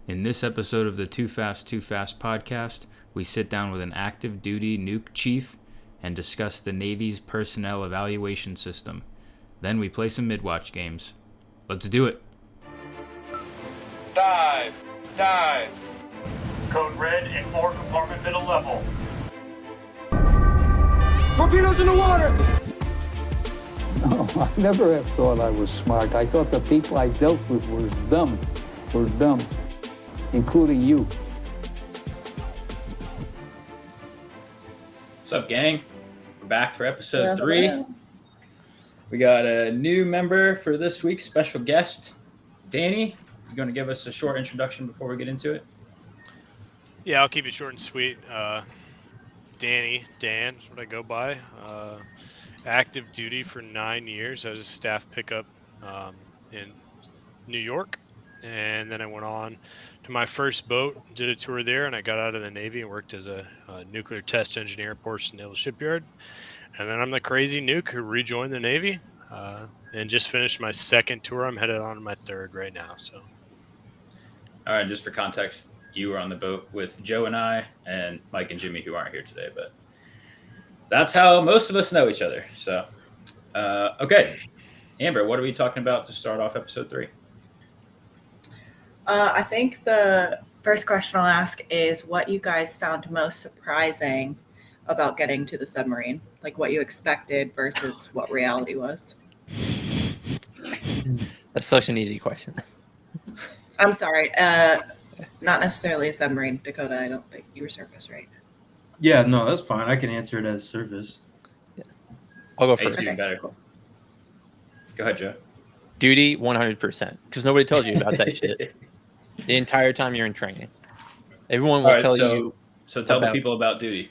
In this episode of the Too Fast, Too Fast podcast, we sit down with an active duty Nuke Chief and discuss the Navy's personnel evaluation system. Then we play some mid-watch games. Let's do it. Dive! Code red and 4 compartment middle level. Torpedoes in the water! No, I never have thought I was smart. I thought the people I dealt with were dumb, including you. What's up, gang? We're back for episode 3. We got a new member for this week's special guest, Danny. You going to give us a short introduction before we get into it? Yeah, I'll keep it short and sweet. Dan is what I go by. Active duty for 9 years. I was a staff pickup in New York. And then I went on to my first boat, did a tour there, and I got out of the Navy and worked as a nuclear test engineer at Portsmouth Naval Shipyard. And then I'm the crazy nuke who rejoined the Navy and just finished my second tour. I'm headed on to my third right now. So, all right, just for context, you were on the boat with Joe and I and Mike and Jimmy, who aren't here today, but that's how most of us know each other. So, okay. Amber, what are we talking about to start off episode 3? I think the first question I'll ask is what you guys found most surprising about getting to the submarine, like what you expected versus what reality was. That's such an easy question. I'm sorry. Not necessarily a submarine, Dakota. I don't think you were surface, right? Yeah, no, that's fine. I can answer it as surface. Yeah. I'll go first. Okay, better. Cool. Go ahead, Joe. Duty 100%, because nobody tells you about that shit the entire time you're in training. Everyone will tell you. So tell the people about duty.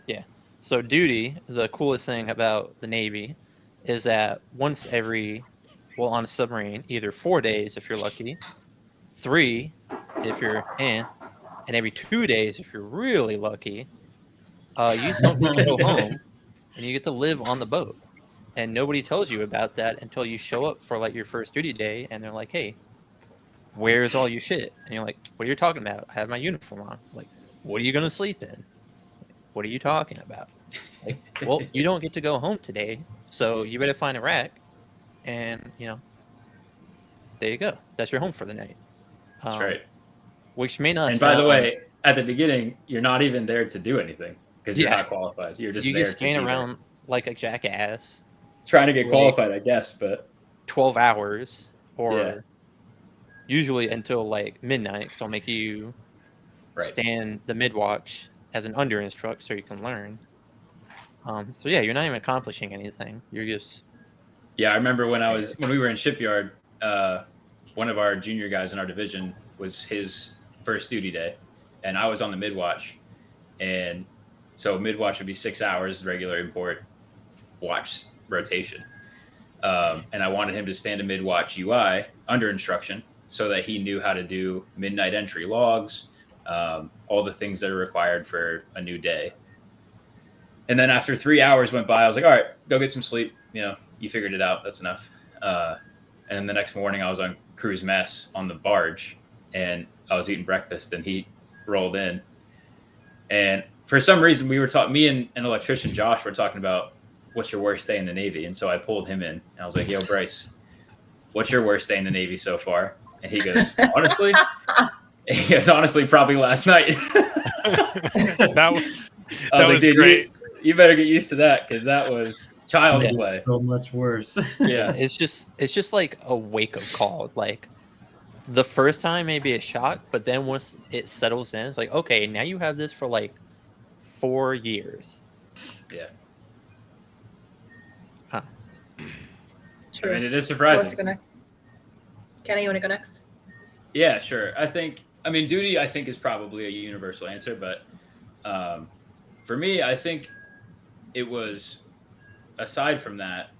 Yeah. So duty, the coolest thing about the Navy is that once every, on a submarine, either 4 days if you're lucky, 3 if you're and every 2 days if you're really lucky, you don't get to go home and you get to live on the boat. And nobody tells you about that until you show up for like your first duty day and they're like, hey, where's all your shit? And you're like, what are you talking about? I have my uniform on. Like, what are you going to sleep in? What are you talking about? Like, well, you don't get to go home today, so you better find a rack and, there you go. That's your home for the night. That's right. Which may not. And by the way, at the beginning, you're not even there to do anything because you're not qualified. You're just there to stand around like a jackass, trying to get qualified, I guess. But 12 hours, or usually until like midnight, because I'll make you stand the mid watch as an under instructor so you can learn. So yeah, you're not even accomplishing anything. You're just. Yeah, I remember when we were in shipyard. One of our junior guys in our division was his first duty day, and I was on the mid-watch. And so mid-watch would be 6 hours, regular import watch rotation. And I wanted him to stand a mid-watch UI under instruction so that he knew how to do midnight entry logs, all the things that are required for a new day. And then after 3 hours went by, I was like, all right, go get some sleep. You figured it out. That's enough. And then the next morning I was on cruise mess on the barge and I was eating breakfast and he rolled in. And for some reason me and an electrician, Josh, were talking about what's your worst day in the Navy. And so I pulled him in and I was like, yo, Bryce, what's your worst day in the Navy so far? And he goes, honestly, probably last night. that was great. You better get used to that because that was child's play. So much worse. Yeah, it's just like a wake-up call. Like the first time may be a shock, but then once it settles in, it's like, okay, now you have this for like 4 years. Yeah. Huh. Sure. I mean, it is surprising. Let's go next. Kenny, you want to go next? Yeah, sure. Duty, I think, is probably a universal answer, but for me, I think it was, aside from that,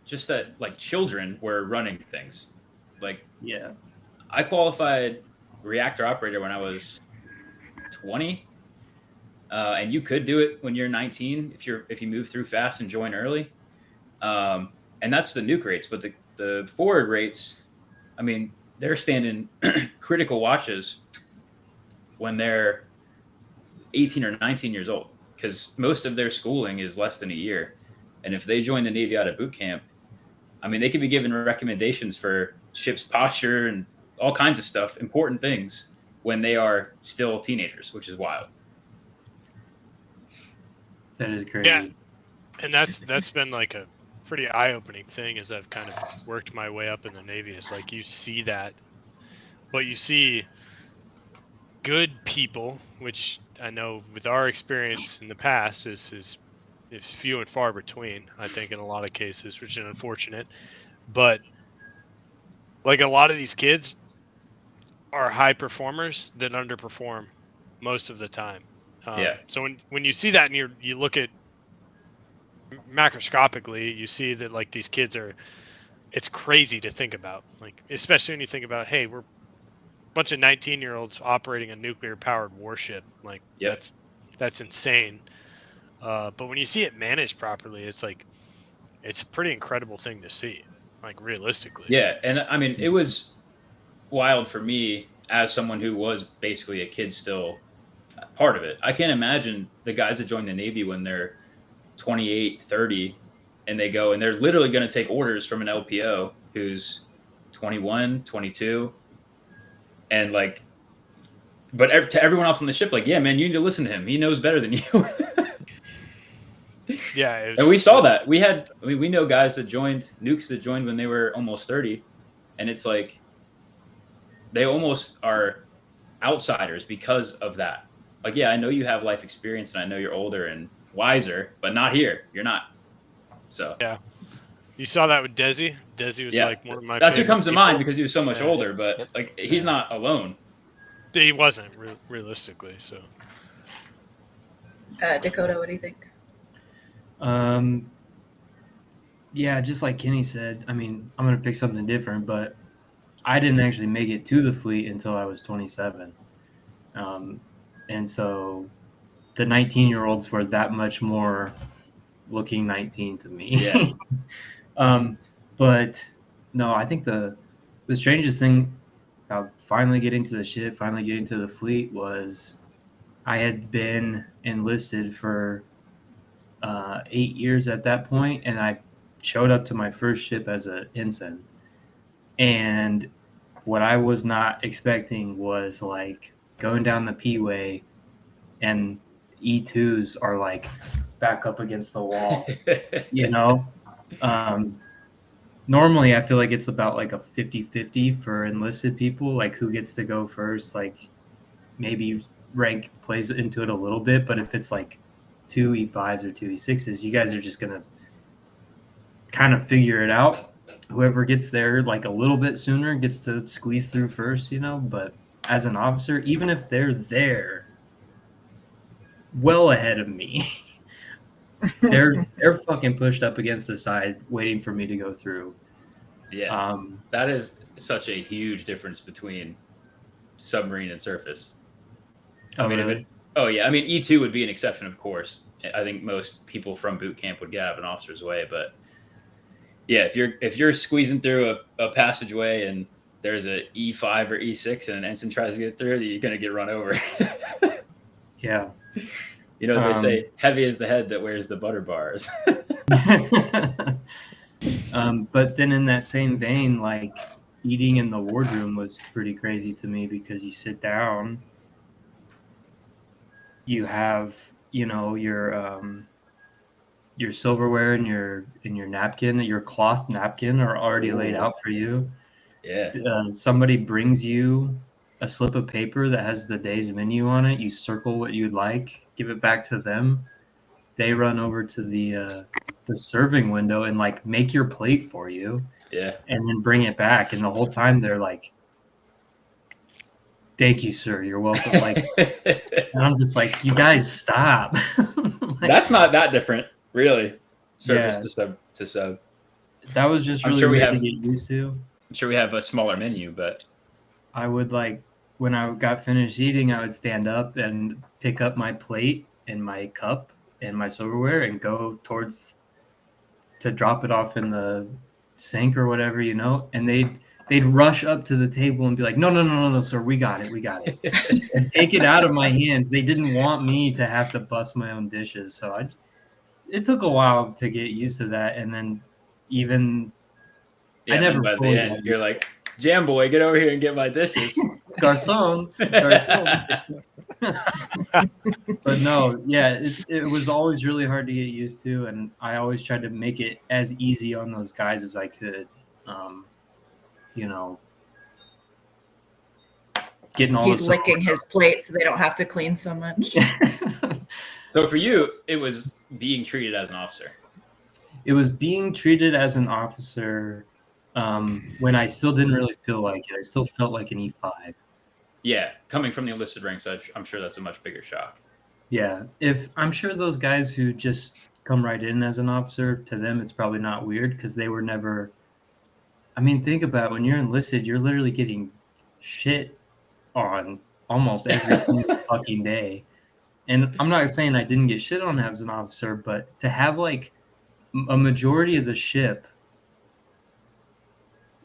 just that like children were running things. Like, yeah, I qualified reactor operator when I was 20, and you could do it when you're 19 if you move through fast and join early. And that's the nuke rates, but the forward rates, they're standing critical watches when they're 18 or 19 years old, because most of their schooling is less than a year. And if they join the Navy out of boot camp, I mean, they could be given recommendations for ship's posture and all kinds of stuff, important things, when they are still teenagers, which is wild. That is crazy. Yeah, and that's been like a pretty eye-opening thing as I've kind of worked my way up in the Navy. Is like you see that, but you see good people, which I know with our experience in the past is few and far between. I think in a lot of cases, which is unfortunate. But like a lot of these kids are high performers that underperform most of the time. So when you see that and you look at macroscopically, you see that like these kids it's crazy to think about, like especially when you think about, hey, we're a bunch of 19-year-olds operating a nuclear powered warship. Like that's insane. But when you see it managed properly, it's like it's a pretty incredible thing to see, like realistically. Yeah, and I mean, it was wild for me as someone who was basically a kid still, part of it. I can't imagine the guys that join the Navy when they're 28, 30, and they go and they're literally going to take orders from an LPO who's 21, 22, and like, but to everyone else on the ship, like, yeah, man, you need to listen to him. He knows better than you. Yeah, and we saw that. We know guys that joined, nukes that joined when they were almost 30, and it's like they almost are outsiders because of that. Like, yeah, I know you have life experience and I know you're older and wiser, but not here. You're not. So yeah, you saw that with Desi. Desi was like one of my. That's who comes people. to mind because he was so much older, but like he's not alone. He wasn't realistically. So, Dakota, what do you think? Yeah, just like Kenny said, I mean, I'm going to pick something different, but I didn't actually make it to the fleet until I was 27. And so the 19-year-olds were that much more looking 19 to me. Yeah. But no, I think the strangest thing about finally getting to the ship, finally getting to the fleet was I had been enlisted for 8 years at that point, and I showed up to my first ship as an ensign. And what I was not expecting was like going down the P-way and E2s are like back up against the wall, you know? Normally I feel like it's about like a 50-50 for enlisted people, like who gets to go first, like maybe rank plays into it a little bit, but if it's like 2 E5s or 2 E6s, you guys are just going to kind of figure it out. Whoever gets there like a little bit sooner gets to squeeze through first, you know? But as an officer, even if they're there well ahead of me, they're fucking pushed up against the side waiting for me to go through. Yeah. That is such a huge difference between submarine and surface. Oh, really? Yeah. I mean, E2 would be an exception, of course. I think most people from boot camp would get out of an officer's way, but yeah, if you're squeezing through a passageway and there's a E5 or E6 and an ensign tries to get through, you're going to get run over. Yeah. You know what they say, heavy is the head that wears the butter bars. But then in that same vein, like eating in the wardroom was pretty crazy to me because you sit down, you have, you know, your silverware and your napkin, your cloth napkin are already laid out for you. Yeah. Somebody brings you a slip of paper that has the day's menu on it. You circle what you'd like, give it back to them. They run over to the serving window and like make your plate for you. Yeah. And then bring it back. And the whole time they're like, "Thank you, sir. You're welcome." Like, and I'm just like, you guys stop. Like, that's not that different, really. Surface to sub. That was just really weird to get used to. I'm sure we have a smaller menu, but I would like when I got finished eating, I would stand up and pick up my plate and my cup and my silverware and go towards to drop it off in the sink or whatever, you know. And they'd rush up to the table and be like, no, sir, we got it, and take it out of my hands. They didn't want me to have to bust my own dishes, so it took a while to get used to that, and then even Yeah, I never and by the fully end, you're like, Jam boy, get over here and get my dishes. garçon. But no, yeah, it was always really hard to get used to, and I always tried to make it as easy on those guys as I could. You know, getting all He's licking his plate so they don't have to clean so much. So for you, it was being treated as an officer. It was being treated as an officer when I still didn't really feel like it. I still felt like an E5. Yeah, coming from the enlisted ranks, I'm sure that's a much bigger shock. Yeah, I'm sure those guys who just come right in as an officer, to them it's probably not weird because they were never. I mean, think about it, when you're enlisted, you're literally getting shit on almost every single fucking day. And I'm not saying I didn't get shit on as an officer, but to have like a majority of the ship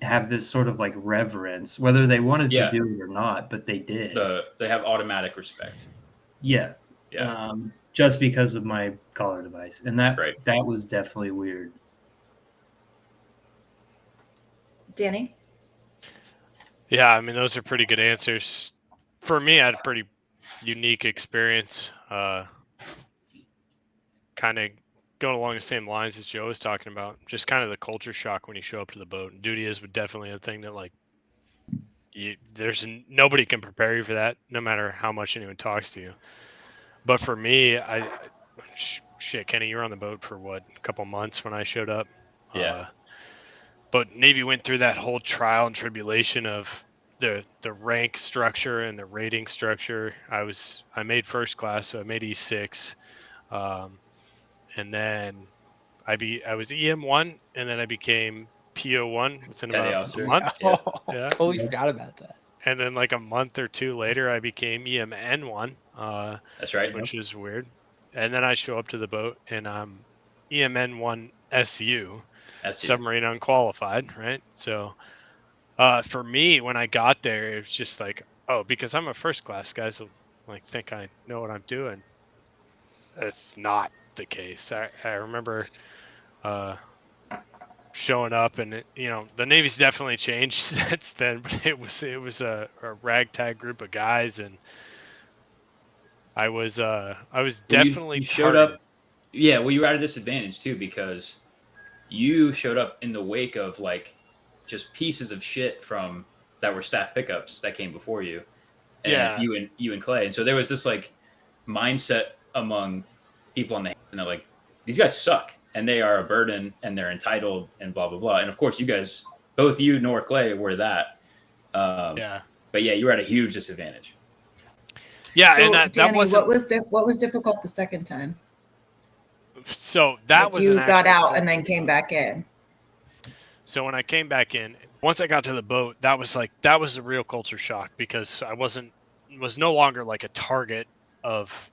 have this sort of like reverence, whether they wanted to do it or not, but they did. They have automatic respect. Yeah. Just because of my collar device. And that was definitely weird. Danny? Yeah, I mean, those are pretty good answers. For me, I had a pretty unique experience. Kind of going along the same lines as Joe was talking about. Just kind of the culture shock when you show up to the boat. Duty is definitely a thing that, like, there's nobody can prepare you for that, no matter how much anyone talks to you. But for me, shit, Kenny, you were on the boat for what, a couple months when I showed up? Yeah. But Navy went through that whole trial and tribulation of the rank structure and the rating structure. I made first class, so I made E6, and then I was EM1, and then I became PO1 within about a month. Yeah. Totally forgot about that. And then like a month or two later, I became EMN1. That's right. Which is weird. And then I show up to the boat, and I'm EMN1 SU. Submarine unqualified, right? So for me, when I got there, it was just like, oh, because I'm a first class, guys will like think I know what I'm doing. That's not the case. I remember showing up, and the Navy's definitely changed since then, but it was a ragtag group of guys, and I was definitely you showed up. Yeah, well, you were at a disadvantage too, because you showed up in the wake of like just pieces of shit that were staff pickups that came before you, and you and Clay, and so there was this like mindset among people on the and they're like, these guys suck and they are a burden and they're entitled and blah blah blah. And of course, you guys, both you nor Clay, were that. But yeah, you were at a huge disadvantage. Yeah, so, and that wasn't... what was difficult the second time? So that was you got out and then came back in. So when I came back in, once I got to the boat, that was a real culture shock, because I was no longer like a target of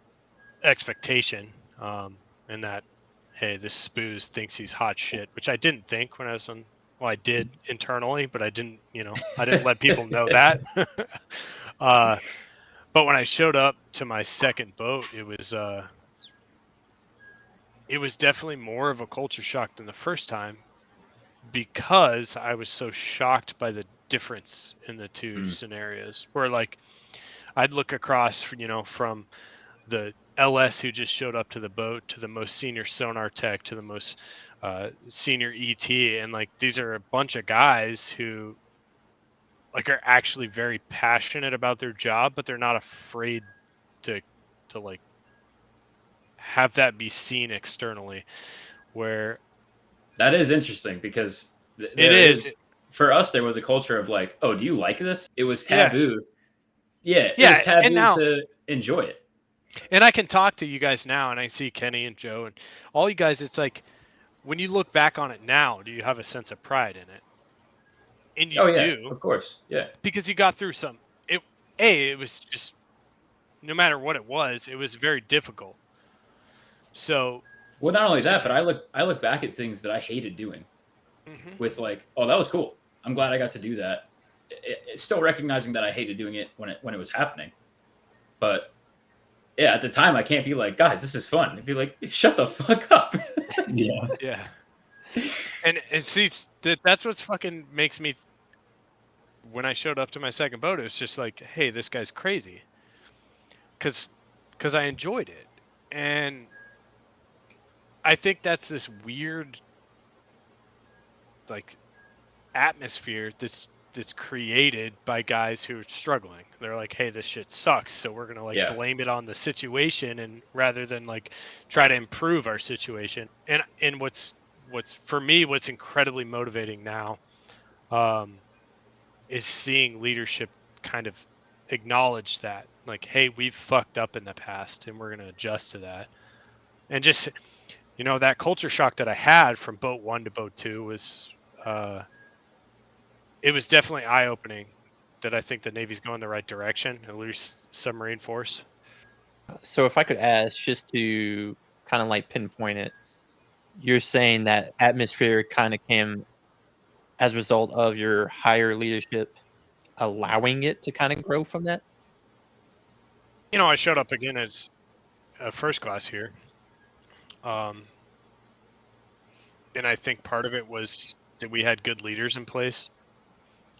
expectation, and that, hey, this spooz thinks he's hot shit, which I didn't think when I was on. Well, I did internally, but I didn't let people know that. But when I showed up to my second boat, it was definitely more of a culture shock than the first time, because I was so shocked by the difference in the two scenarios, where like I'd look across, from the LS who just showed up to the boat to the most senior sonar tech to the most senior ET, and like these are a bunch of guys who like are actually very passionate about their job, but they're not afraid to like have that be seen externally. Where that is interesting, because it is for us, there was a culture of like, oh, do you like this? It was taboo. It was taboo to enjoy it. And I can talk to you guys now, and I see Kenny and Joe and all you guys. It's like, when you look back on it now, do you have a sense of pride in it? And you do, of course, because you got through some. It was just, no matter what it was very difficult. So, well, not only that, but I look back at things that I hated doing with like, oh, that was cool. I'm glad I got to do that. Still recognizing that I hated doing it when it was happening, but yeah, at the time I can't be like, guys, this is fun. I'd be like, shut the fuck up. Yeah. Yeah. And see, that's what's fucking makes me. When I showed up to my second boat, it was just like, hey, this guy's crazy. Because I enjoyed it, and I think that's this weird, like, atmosphere that's created by guys who are struggling. They're like, hey, this shit sucks, so we're gonna Yeah. blame it on the situation, and rather than like try to improve our situation. And what's for me, what's incredibly motivating now, is seeing leadership kind of acknowledge that, like, hey, we've fucked up in the past and we're going to adjust to that. And just, that culture shock that I had from boat 1 to boat 2 was it was definitely eye-opening, that I think the Navy's going the right direction, at least submarine force. So if I could ask, just to kind of like pinpoint it, you're saying that atmosphere kind of came as a result of your higher leadership allowing it to kind of grow from that? I showed up again as a first class here. And I think part of it was that we had good leaders in place,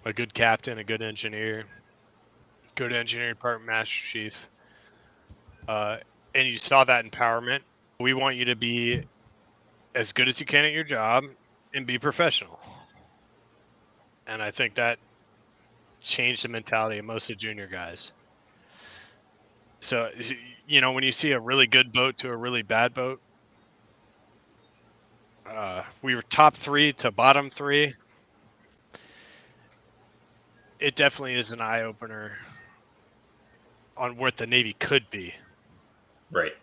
a good captain, a good engineering department master chief. And you saw that empowerment. We want you to be as good as you can at your job and be professional. And I think that changed the mentality of most of the junior guys. So, when you see a really good boat to a really bad boat, we were top 3 to bottom 3. It definitely is an eye opener on what the Navy could be. Right.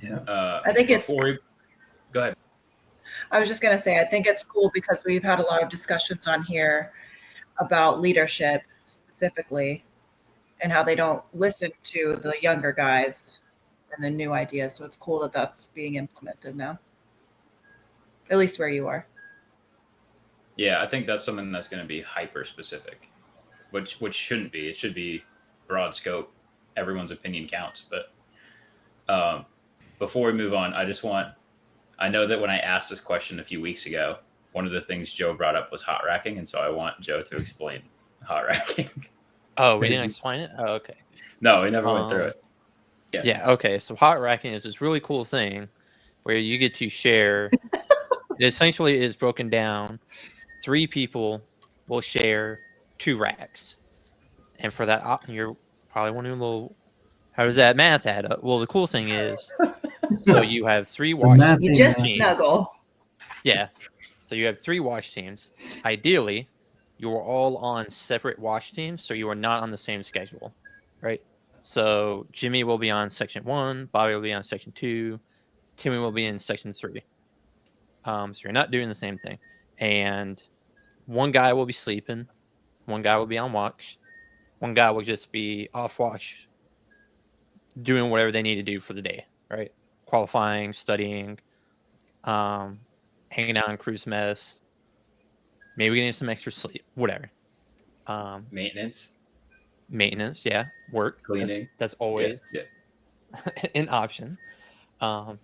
Yeah. I think it's. Go ahead. I was just going to say, I think it's cool because we've had a lot of discussions on here about leadership specifically and how they don't listen to the younger guys and the new ideas. So it's cool that that's being implemented now, at least where you are. Yeah, I think that's something that's going to be hyper specific, which shouldn't be. It should be broad scope. Everyone's opinion counts. But before we move on, I know that when I asked this question a few weeks ago, one of the things Joe brought up was hot racking, and so I want Joe to explain hot racking. Oh, we didn't explain it? Oh, okay. No, we never went through it. Yeah, okay. So hot racking is this really cool thing where you get to share. It essentially is broken down. 3 people will share 2 racks. And for that, you're probably wondering, well, how does that math add up? Well, the cool thing is, so you have 3 watch teams. You just snuggle. Yeah. So you have 3 watch teams. Ideally, you are all on separate watch teams, so you are not on the same schedule, right? So Jimmy will be on section 1, Bobby will be on section 2, Timmy will be in section 3. So you're not doing the same thing. And one guy will be sleeping, one guy will be on watch, one guy will just be off watch, doing whatever they need to do for the day, right? Qualifying, studying, hanging out in cruise mess, maybe getting some extra sleep, whatever. Maintenance, yeah, work, cleaning. That's always yeah. an option. And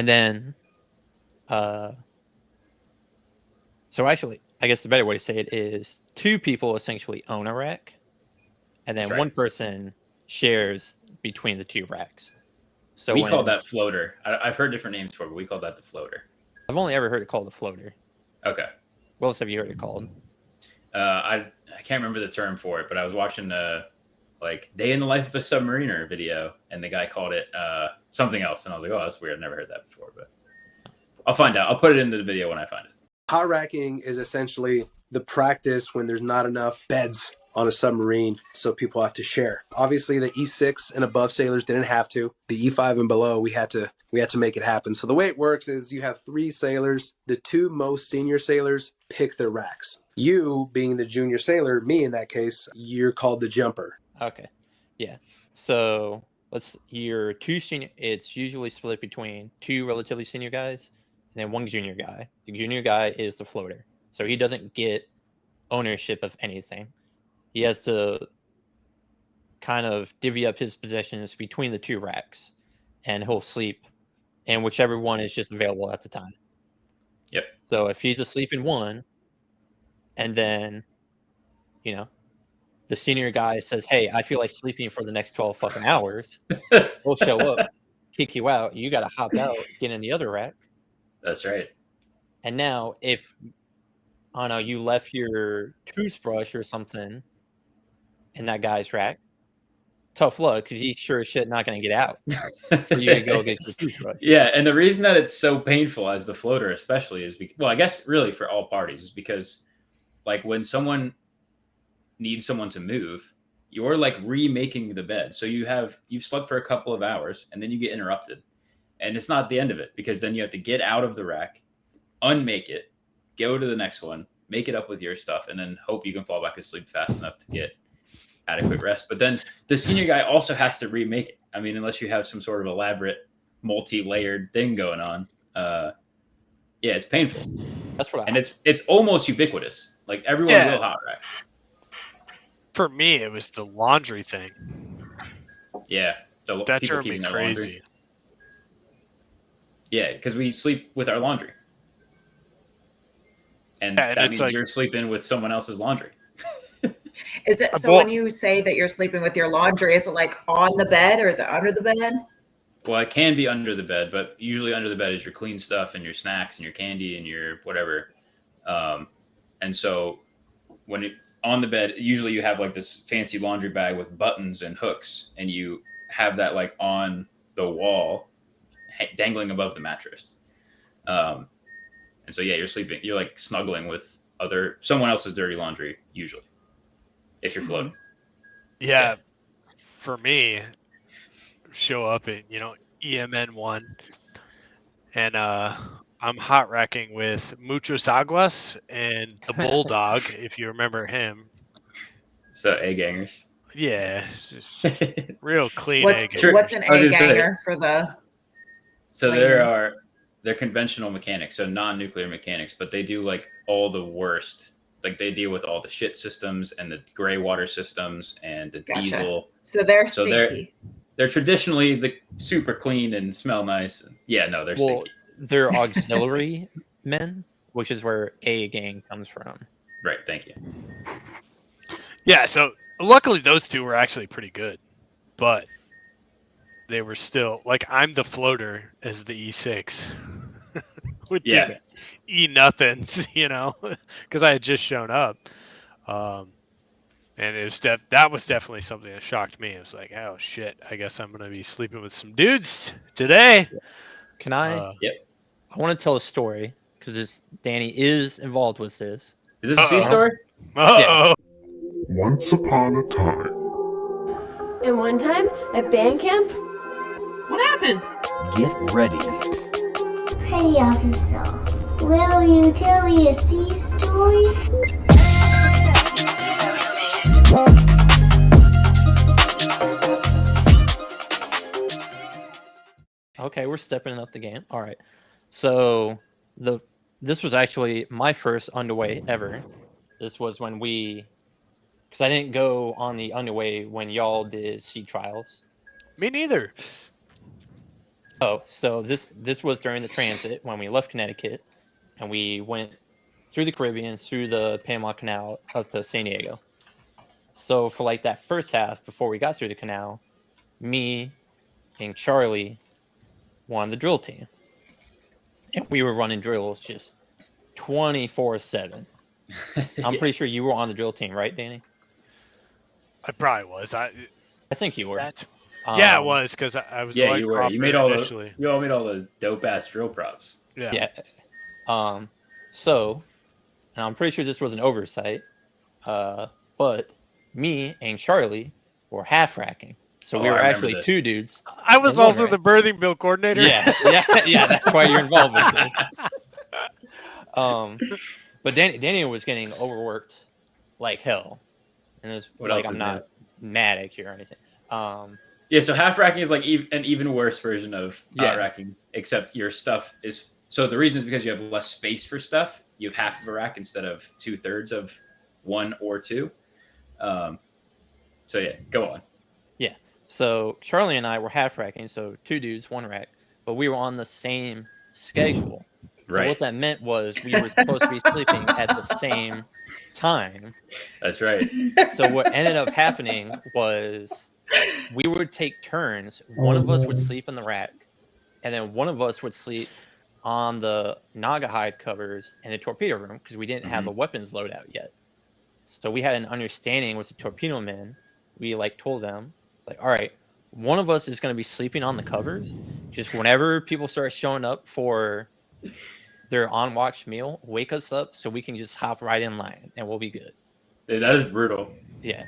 then, so actually, I guess the better way to say it is 2 people essentially own a rack, and then one person shares between the 2 racks. So we call that floater. I've heard different names for it, but we call that the floater. I've only ever heard it called a floater. Okay. What else have you heard it called? I can't remember the term for it, but I was watching like Day in the Life of a Submariner video, and the guy called it something else, and I was like, oh, that's weird. I've never heard that before, but I'll find out. I'll put it into the video when I find it. Hot racking is essentially the practice when there's not enough beds on a submarine, so people have to share. Obviously, the E6 and above sailors didn't have to. The E5 and below, we had to make it happen. So the way it works is you have 3 sailors. The 2 most senior sailors pick their racks. You, being the junior sailor, me in that case, you're called the jumper. Okay, yeah. So you're 2 senior. It's usually split between 2 relatively senior guys and then 1 junior guy. The junior guy is the floater. So he doesn't get ownership of anything. He has to kind of divvy up his possessions between the 2 racks, and he'll sleep in whichever one is just available at the time. Yep. So if he's asleep in one, and then, the senior guy says, "Hey, I feel like sleeping for the next 12 fucking hours," he'll show up, kick you out. You got to hop out, get in the other rack. That's right. And now, if I don't know, you left your toothbrush or something in that guy's rack, tough luck, because he's sure as shit not going to get out for you to go get your toothbrush. Yeah, and the reason that it's so painful as the floater, especially, is well, I guess really for all parties, is because like when someone needs someone to move, you're like remaking the bed. So you've slept for a couple of hours, and then you get interrupted, and it's not the end of it, because then you have to get out of the rack, unmake it, go to the next one, make it up with your stuff, and then hope you can fall back asleep fast enough to get adequate rest. But then the senior guy also has to remake it. I mean, unless you have some sort of elaborate multi-layered thing going on. Yeah, it's painful. That's what and it's almost ubiquitous. Like everyone will hot rack. For me, it was the laundry thing. Yeah, that drove me crazy. Laundry. Yeah, because we sleep with our laundry, and that means like, you're sleeping with someone else's laundry. Is it so? When you say that you're sleeping with your laundry, is it like on the bed or is it under the bed? Well, it can be under the bed, but usually under the bed is your clean stuff and your snacks and your candy and your whatever. And so when on the bed, usually you have like this fancy laundry bag with buttons and hooks, and you have that like on the wall, dangling above the mattress. And so, yeah, you're like snuggling with someone else's dirty laundry, usually, if you're floating. Yeah. For me, show up in, EMN 1, and I'm hot racking with Muchos Aguas and the Bulldog, if you remember him. So egg hangers. Yeah, it's just real clean egg hanger. What's an egg hanger for the? So they're conventional mechanics, so non-nuclear mechanics, but they do like all the worst. Like they deal with all the shit systems and the gray water systems and the diesel. So they're stinky. They're traditionally super clean and smell nice. They're stinky. They're auxiliary men, which is where A gang comes from. Right, thank you. Yeah, so luckily those two were actually pretty good, but they were still like I'm the floater as the E6 with the E nothings, because I had just shown up, and it was that was definitely something that shocked me. It was like, oh shit, I guess I'm gonna be sleeping with some dudes today. Can I? Yep. I want to tell a story because Danny is involved with this. Is this a sea story? Yeah. Once upon a time. And one time at band camp. What happens? Get ready. Hey, officer. Will you tell me a sea story? Okay, we're stepping up the game. All right. So this was actually my first underway ever. This was when because I didn't go on the underway when y'all did sea trials. Me neither. Oh, so this was during the transit when we left Connecticut, and we went through the Caribbean, through the Panama Canal up to San Diego. So for like that first half, before we got through the canal, me and Charlie were on the drill team. And we were running drills just 24/7. I'm pretty sure you were on the drill team, right, Danny? I probably was. I think you were. Yeah, it was because I was. Yeah, you were. You all made all those dope ass drill props. Yeah. So, and I'm pretty sure this was an oversight, but me and Charlie were half racking. So we were actually two dudes. I was also the birthing bill coordinator. Yeah. That's why you're involved with this. But Danny was getting overworked like hell, and it's like I'm not mad at you or anything. So half racking is like an even worse version of hot racking, except your stuff is. So the reason is because you have less space for stuff, you have half of a rack instead of 2/3 of one or two. So yeah, go on. Yeah. So Charlie and I were half racking, so 2 dudes, 1 rack, but we were on the same schedule. So Right. what that meant was we were supposed to be sleeping at the same time. That's right. So what ended up happening was we would take turns. One of us would sleep in the rack, and then one of us would sleep on the Naga hide covers in the torpedo room because we didn't have a weapons loadout yet. So we had an understanding with the torpedo men. We like told them, like, all right, one of us is going to be sleeping on the covers. Just whenever people start showing up for their on watch meal, wake us up so we can just hop right in line and we'll be good. Dude, that is brutal. Yeah.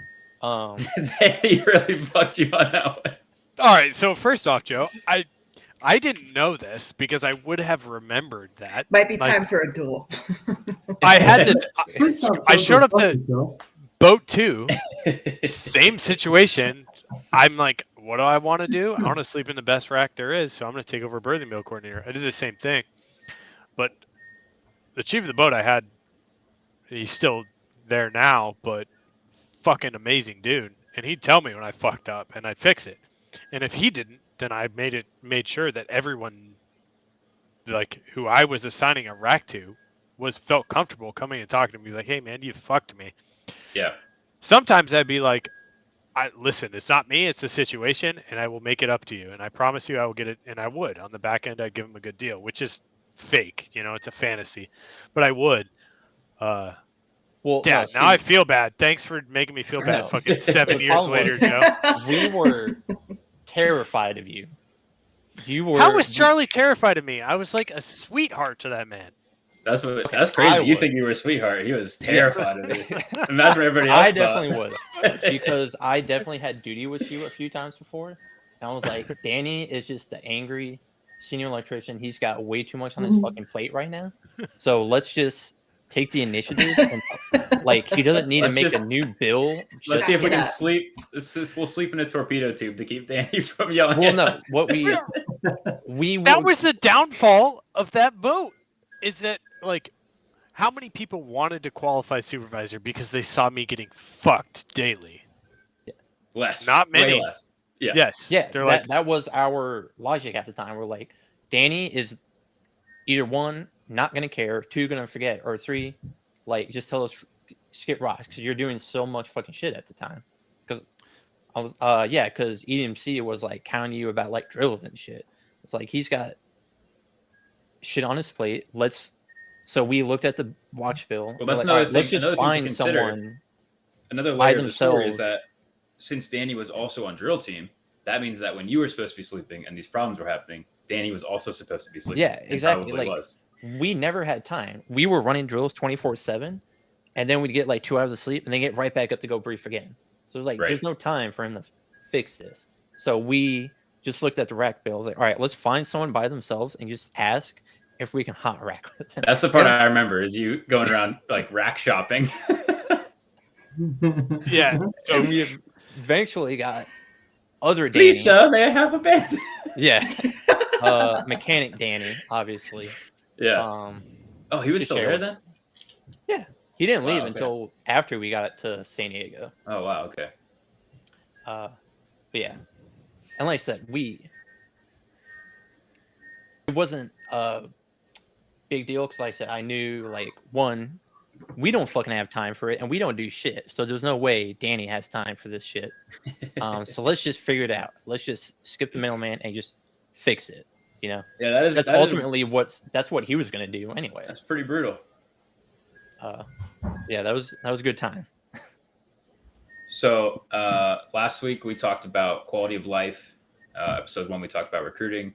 He really fucked you on that one. All right. So first off, Joe, I didn't know this because I would have remembered that. Might be time for a duel. I had to. I showed up to boat 2, same situation. I'm like, what do I want to do? I want to sleep in the best rack there is, so I'm going to take over berthing meal coordinator. I did the same thing, but the chief of the boat I had, he's still there now, but fucking amazing dude, and he'd tell me when I fucked up, and I'd fix it. And if he didn't, then I made sure that everyone, like who I was assigning a rack to, felt comfortable coming and talking to me, like, hey man, you fucked me. Yeah. Sometimes I'd be like, listen, it's not me, it's the situation, and I will make it up to you, and I promise you I will get it. And I would. On the back end, I'd give him a good deal, which is fake, it's a fantasy, but I would. Well, yeah, now I feel bad. Thanks for making me feel bad. Fucking 7 years later, Joe. We were terrified of you. How was Charlie terrified of me? I was like a sweetheart to that man. That's crazy. You think you were a sweetheart. He was terrified of you. Imagine everybody else I definitely was. Because I definitely had duty with you a few times before. And I was like, Danny is just the angry senior electrician. He's got way too much on his fucking plate right now. So let's just take the initiative. And, like, he doesn't need to make a new bill. Let's see if we can sleep. We'll sleep in a torpedo tube to keep Danny from yelling. Well, no. What that was the downfall of that boat. Is that, like, how many people wanted to qualify supervisor because they saw me getting fucked daily? Yeah. Less. Not many. Way less. Yeah. Yes. Yeah. They're like, that was our logic at the time. We're like, Danny is either 1, not going to care, 2, going to forget, or 3, like, just tell us skip rocks because you're doing so much fucking shit at the time. Because I was, because EDMC was like counting you about like drills and shit. It's like he's got shit on his plate. So we looked at the watch bill. Well, that's like, another thing. Let's just find thing to consider. someone. Another layer of the story is that since Danny was also on drill team, that means that when you were supposed to be sleeping and these problems were happening, Danny was also supposed to be sleeping. Yeah, exactly. Like, was. We never had time. We were running drills 24/7, and then we'd get like 2 hours of sleep, and then get right back up to go brief again. So it was like, there's no time for him to fix this. So we just looked at the rack bills. Like, all right, let's find someone by themselves and just ask if we can hot rack with them. That's the part I remember is you going around like rack shopping. Yeah. So we eventually got other Danny. Please, sir, may I have a bed? Yeah. Mechanic Danny, obviously. Yeah. He was still there then? Yeah. He didn't leave until after we got to San Diego. Oh, wow. Okay. But yeah. And like I said, it wasn't a big deal because, like I said, I knew, like, 1, we don't fucking have time for it, and we don't do shit. So there's no way Danny has time for this shit. So let's just figure it out. Let's just skip the middleman and just fix it. Yeah, that's ultimately what he was gonna do anyway. That's pretty brutal. Yeah, that was a good time. So last week we talked about quality of life. Episode 1 we talked about recruiting.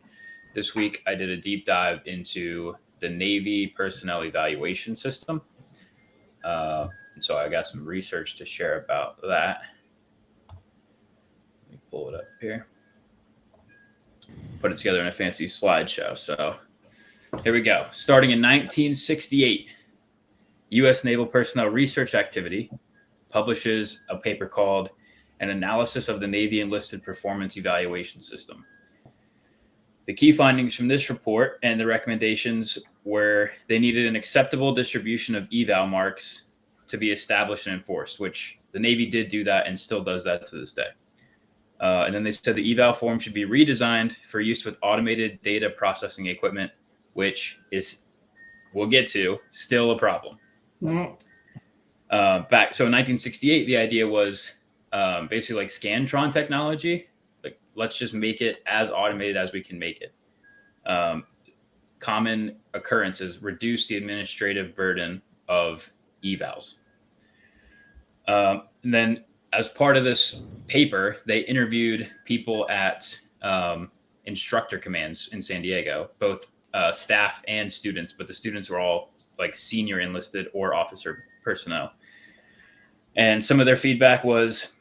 This week I did a deep dive into the Navy personnel evaluation system. And so I got some research to share about that. Let me pull it up here. Put it together in a fancy slideshow. So here we go. Starting in 1968, U.S. Naval Personnel Research Activity publishes a paper called An Analysis of the Navy Enlisted Performance Evaluation System. The key findings from this report and the recommendations where they needed an acceptable distribution of eval marks to be established and enforced, which the Navy did do that and still does that to this day. And then they said the eval form should be redesigned for use with automated data processing equipment, which is, we'll get to, still a problem. So in 1968, the idea was basically like Scantron technology. Like, let's just make it as automated as we can make it. Common occurrences reduce the administrative burden of evals. And then as part of this paper, they interviewed people at instructor commands in San Diego, both staff and students, but the students were all like senior enlisted or officer personnel. And some of their feedback was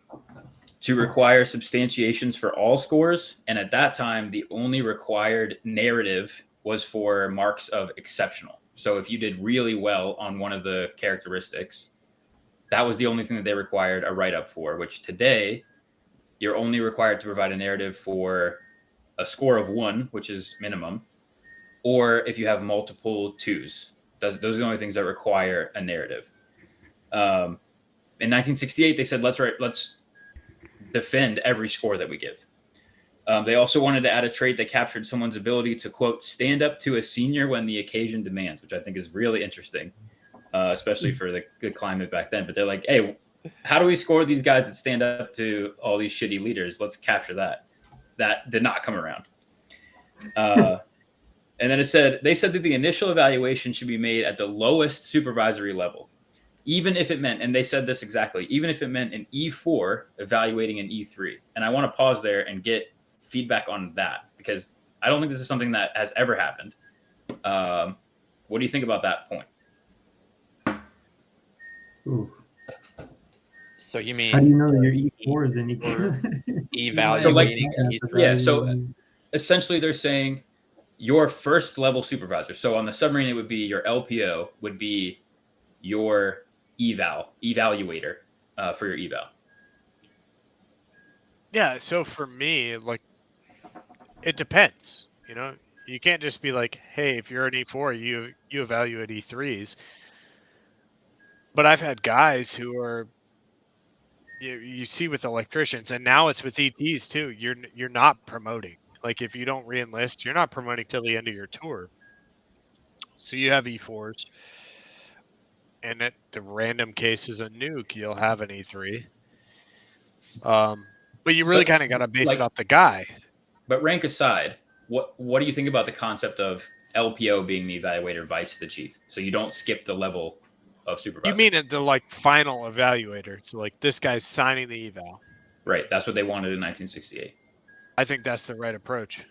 to require substantiations for all scores. And at that time, the only required narrative was for marks of exceptional. So if you did really well on one of the characteristics, that was the only thing that they required a write-up for, which today you're only required to provide a narrative for a score of 1, which is minimum, or if you have multiple 2s. Those are the only things that require a narrative. In 1968, they said, let's defend every score that we give. They also wanted to add a trait that captured someone's ability to, quote, stand up to a senior when the occasion demands, which I think is really interesting, especially for the good climate back then. But they're like, hey, how do we score these guys that stand up to all these shitty leaders? Let's capture that. That did not come around. And then they said that the initial evaluation should be made at the lowest supervisory level, even if it meant, and they said this exactly, even if it meant an E4 evaluating an E3. And I want to pause there and get feedback on that, because I don't think this is something that has ever happened. What do you think about that point? Ooh. So you mean, how do you know that your E4 is any good? Evaluating so essentially they're saying your first level supervisor. So on the submarine, it would be your LPO would be your evaluator for your eval. Yeah, so for me, like, it depends. You know, you can't just be like, hey, if you're an E4, you evaluate E3s. But I've had guys who are, you see with electricians, and now it's with ETs too. You're not promoting. Like, if you don't re-enlist, you're not promoting till the end of your tour. So you have E4s, and at the random cases of Nuke, you'll have an E3. But you really kind of got to base it off the guy. But rank aside, what do you think about the concept of LPO being the evaluator vice the chief? So you don't skip the level of supervisor. You mean at the like final evaluator? So like this guy's signing the eval. Right. That's what they wanted in 1968. I think that's the right approach.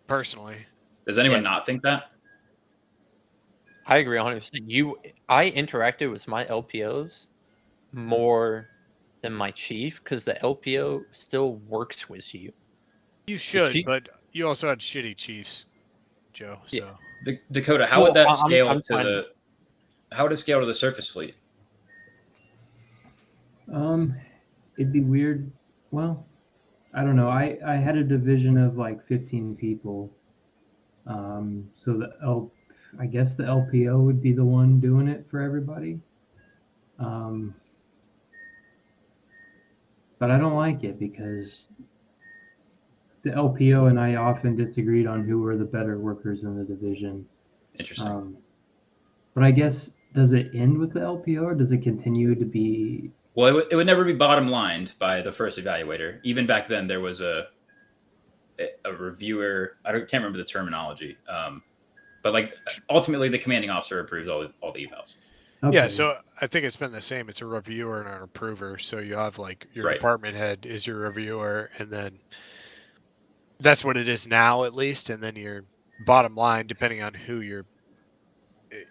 Personally. Does anyone not think that? I agree 100%. I interacted with my LPOs more than my chief, because the LPO still works with you. You should, but you also had shitty chiefs, Joe. So Dakota, how would that scale how would it scale to the surface fleet? It'd be weird. Well, I don't know. I had a division of like 15 people. So I guess the LPO would be the one doing it for everybody. But I don't like it because the LPO and I often disagreed on who were the better workers in the division. Interesting. But I guess, does it end with the LPO, or does it continue to be? Well, it would never be bottom lined by the first evaluator. Even back then, there was a reviewer. Can't remember the terminology. But like ultimately, the commanding officer approves all the evals. Okay. Yeah, so I think it's been the same. It's a reviewer and an approver. So you have like your department head is your reviewer, and then that's what it is now, at least. And then your bottom line, depending on who your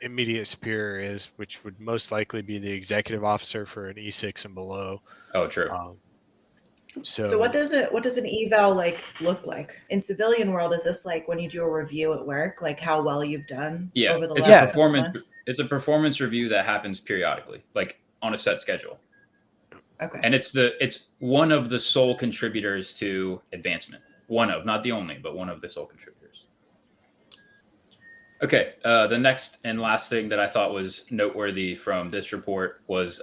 immediate superior is, which would most likely be the executive officer for an E6 and below. Oh, true. So what does an eval like look like in civilian world? Is this like when you do a review at work, like how well you've done over the last couple months? It's a performance review that happens periodically, like on a set schedule. Okay. And it's one of the sole contributors to advancement. One of, not the only, but one of the sole contributors. Okay. The next and last thing that I thought was noteworthy from this report was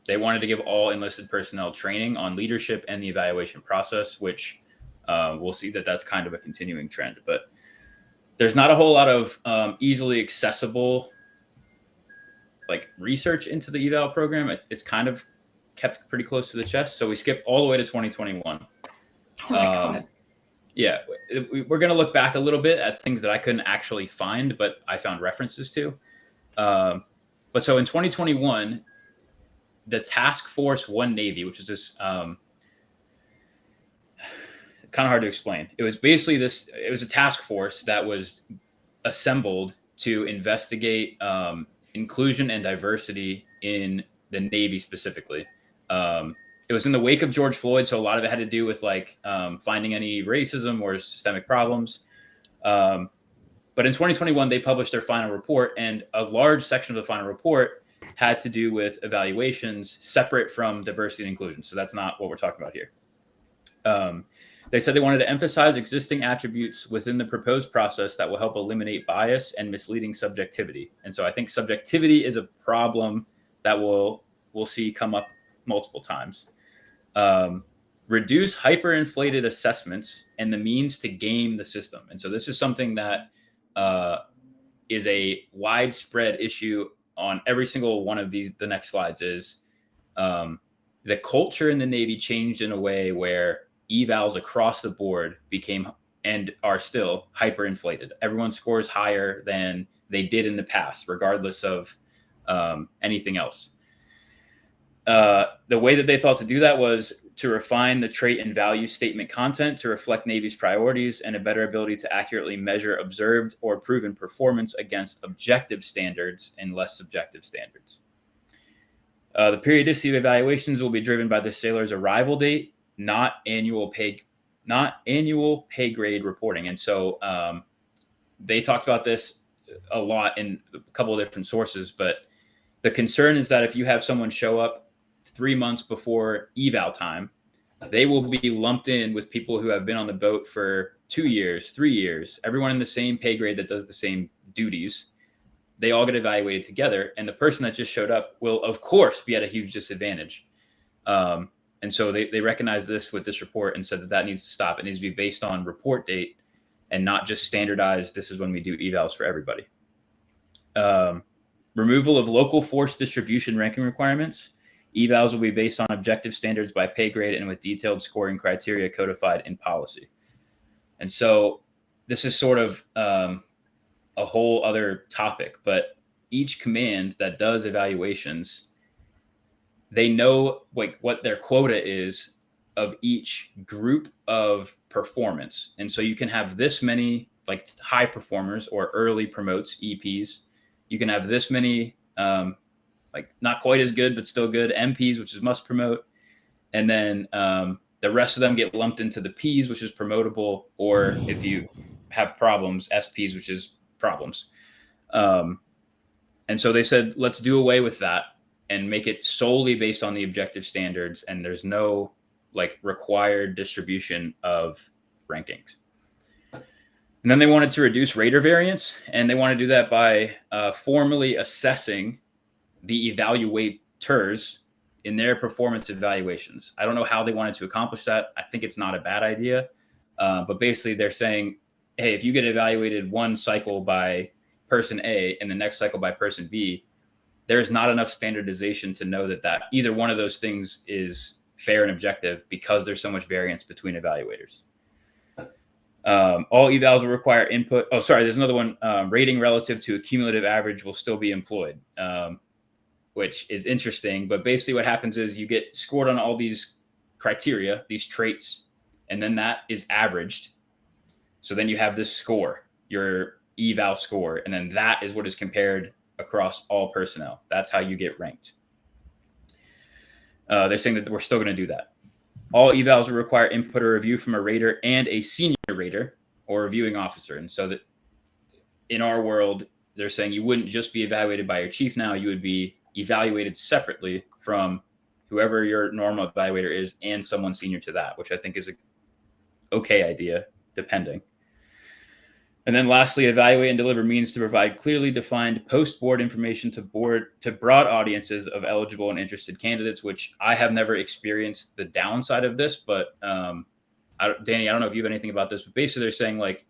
they wanted to give all enlisted personnel training on leadership and the evaluation process, which we'll see that that's kind of a continuing trend. But there's not a whole lot of easily accessible like research into the eval program. It's kind of kept pretty close to the chest. So we skip all the way to 2021. Oh my God. Yeah, we're going to look back a little bit at things that I couldn't actually find, but I found references to. But so in 2021, the Task Force 1 Navy, which is this, it's kind of hard to explain. It was basically it was a task force that was assembled to investigate inclusion and diversity in the Navy specifically. It was in the wake of George Floyd, so a lot of it had to do with like finding any racism or systemic problems. But in 2021, they published their final report, and a large section of the final report had to do with evaluations separate from diversity and inclusion. So that's not what we're talking about here. They said they wanted to emphasize existing attributes within the proposed process that will help eliminate bias and misleading subjectivity. And so I think subjectivity is a problem that we'll see come up multiple times. Reduce hyperinflated assessments and the means to game the system. And so this is something that is a widespread issue on every single one of these. The next slides is the culture in the Navy changed in a way where evals across the board became and are still hyperinflated. Everyone scores higher than they did in the past, regardless of anything else. The way that they thought to do that was to refine the trait and value statement content to reflect Navy's priorities and a better ability to accurately measure observed or proven performance against objective standards and less subjective standards. The periodicity of evaluations will be driven by the sailor's arrival date, not annual pay grade reporting. And so they talked about this a lot in a couple of different sources, but the concern is that if you have someone show up 3 months before eval time, they will be lumped in with people who have been on the boat for 2 years, 3 years, everyone in the same pay grade that does the same duties. They all get evaluated together, and the person that just showed up will, of course, be at a huge disadvantage. And so they recognize this with this report and said that needs to stop. It needs to be based on report date and not just standardized. This is when we do evals for everybody. Removal of local force distribution ranking requirements. Evals will be based on objective standards by pay grade and with detailed scoring criteria codified in policy. And so this is sort of a whole other topic, but each command that does evaluations, they know like what their quota is of each group of performance. And so you can have this many like high performers or early promotes, EPs. You can have this many like not quite as good, but still good MPs, which is must promote. And then the rest of them get lumped into the Ps, which is promotable, or if you have problems, SPs, which is problems. And so they said, let's do away with that and make it solely based on the objective standards. And there's no like required distribution of rankings. And then they wanted to reduce rater variance, and they want to do that by formally assessing the evaluators in their performance evaluations. I don't know how they wanted to accomplish that. I think it's not a bad idea. But basically they're saying, hey, if you get evaluated one cycle by person A and the next cycle by person B, there's not enough standardization to know that either one of those things is fair and objective because there's so much variance between evaluators. All evals will require input. Oh, sorry, there's another one. Rating relative to a cumulative average will still be employed, which is interesting. But basically what happens is you get scored on all these criteria, these traits, and then that is averaged. So then you have this score, your eval score, and then that is what is compared across all personnel. That's how you get ranked. They're saying that we're still going to do that. All evals will require input or review from a rater and a senior rater or reviewing officer. And so that in our world, they're saying you wouldn't just be evaluated by your chief now, you would be evaluated separately from whoever your normal evaluator is and someone senior to that, which I think is a okay idea, depending. And then lastly, evaluate and deliver means to provide clearly defined post-board information to broad audiences of eligible and interested candidates, which I have never experienced the downside of this. But Danny, I don't know if you have anything about this, but basically they're saying like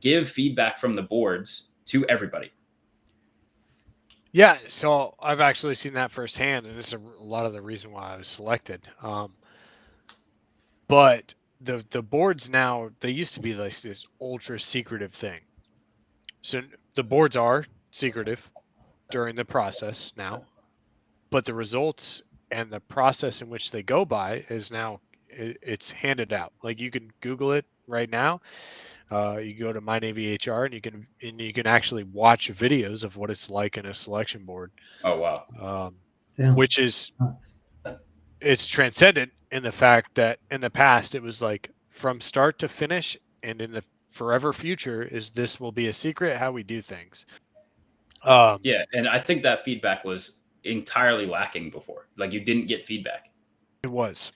give feedback from the boards to everybody. Yeah, so I've actually seen that firsthand, and it's a lot of the reason why I was selected. But the boards now, they used to be like this ultra secretive thing. So the boards are secretive during the process now, but the results and the process in which they go by is now it's handed out. Like you can Google it right now. You go to My Navy HR and you can actually watch videos of what it's like in a selection board. Oh wow! Which is it's transcendent in the fact that in the past it was like from start to finish, and in the forever future is this will be a secret how we do things. Yeah, and I think that feedback was entirely lacking before. Like you didn't get feedback. It was.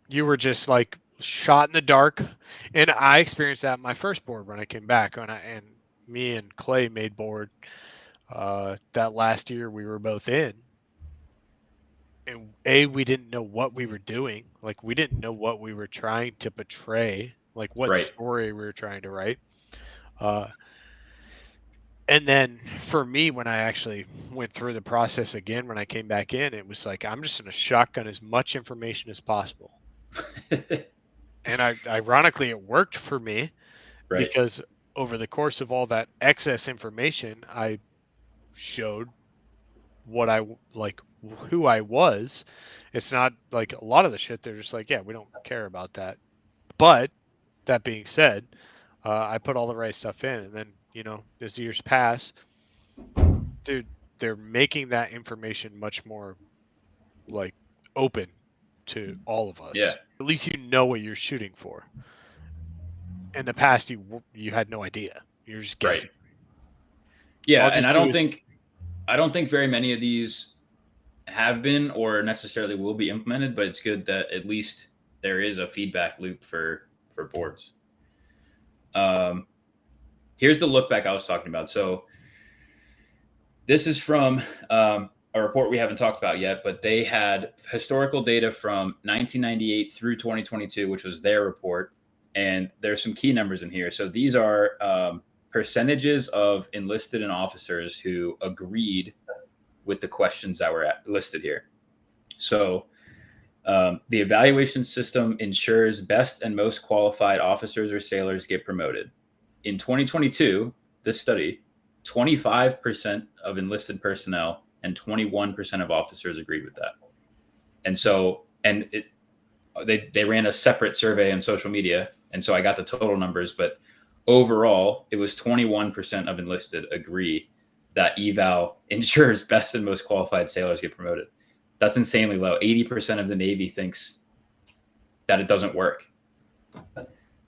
You were just like shot in the dark, and I experienced that in my first board when I came back. And me and Clay made board that last year we were both in, and we didn't know what we were doing. Like we didn't know what we were trying to portray, like what story we were trying to write. And then for me, when I actually went through the process again, when I came back in, it was like, I'm just going to shotgun as much information as possible. And ironically, it worked for me because over the course of all that excess information, I showed what I like, who I was. It's not like a lot of the shit. They're just like, yeah, we don't care about that. But that being said, I put all the right stuff in, and then, as years pass, dude, they're making that information much more like open to all of us. Yeah. At least you know what you're shooting for. In the past, you had no idea. You're just guessing. Yeah, and I don't think very many of these have been or necessarily will be implemented, but it's good that at least there is a feedback loop for boards. Here's the look back I was talking about. So this is from a report we haven't talked about yet, but they had historical data from 1998 through 2022, which was their report. And there's some key numbers in here. So these are percentages of enlisted and officers who agreed with the questions that were listed here. So the evaluation system ensures best and most qualified officers or sailors get promoted. In 2022, this study, 25% of enlisted personnel and 21% of officers agreed with that. And so, they ran a separate survey on social media. And so I got the total numbers, but overall, it was 21% of enlisted agree that eval ensures best and most qualified sailors get promoted. That's insanely low. 80% of the Navy thinks that it doesn't work.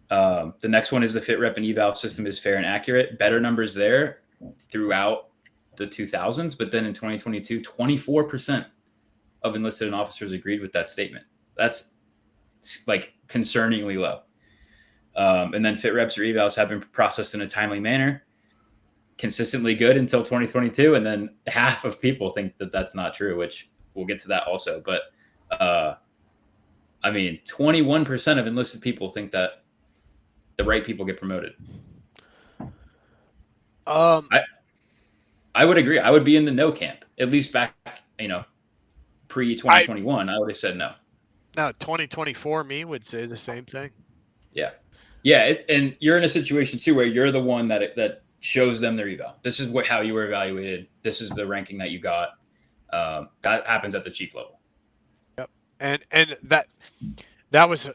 The next one is the FITREP and eval system is fair and accurate. Better numbers there throughout the 2000s, but then in 2022, 24% of enlisted and officers agreed with that statement. That's like concerningly low. And then FITREPs or evals have been processed in a timely manner, consistently good until 2022. And then half of people think that that's not true, which we'll get to that also. But 21% of enlisted people think that the right people get promoted. I would agree. I would be in the no camp, at least back, pre 2021. I would have said no. No, 2024 me would say the same thing. Yeah. Yeah. And you're in a situation too, where you're the one that shows them their eval. This is how you were evaluated. This is the ranking that you got. That happens at the chief level. Yep. And that was,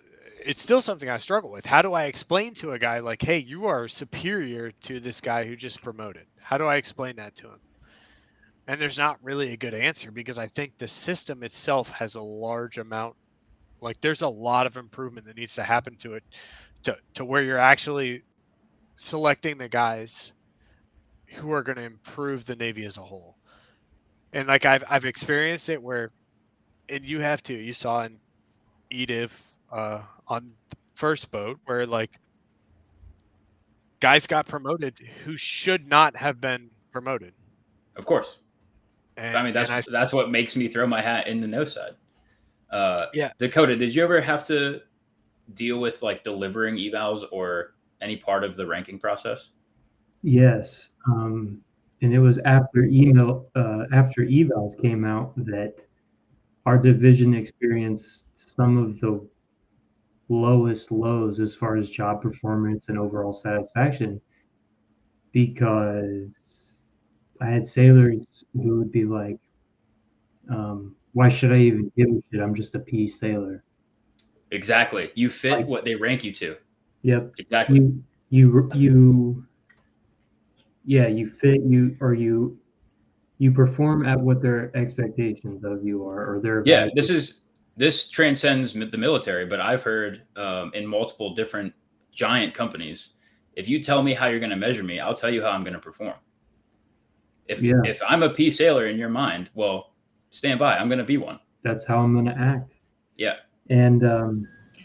it's still something I struggle with. How do I explain to a guy like, hey, you are superior to this guy who just promoted? How do I explain that to him? And there's not really a good answer, because I think the system itself has a large amount, like there's a lot of improvement that needs to happen to it to where you're actually selecting the guys who are going to improve the Navy as a whole. And like I've experienced it where, and you saw in EDIV on the first boat where like guys got promoted who should not have been promoted. Of course. And, I mean, that's what makes me throw my hat in the no side. Yeah. Dakota, did you ever have to deal with like delivering evals or any part of the ranking process? Yes. And it was after evals came out that our division experienced some of the lowest lows as far as job performance and overall satisfaction, because I had sailors who would be like, why should I even give a shit? I'm just a P sailor. Exactly. You fit what they rank you to. Yep. Exactly. You fit, you perform at what their expectations of you are, or their Yeah, values. this transcends the military, but I've heard in multiple different giant companies, if you tell me how you're going to measure me, I'll tell you how I'm going to perform. If I'm a P sailor in your mind, well, stand by. I'm going to be one. That's how I'm going to act. Yeah. And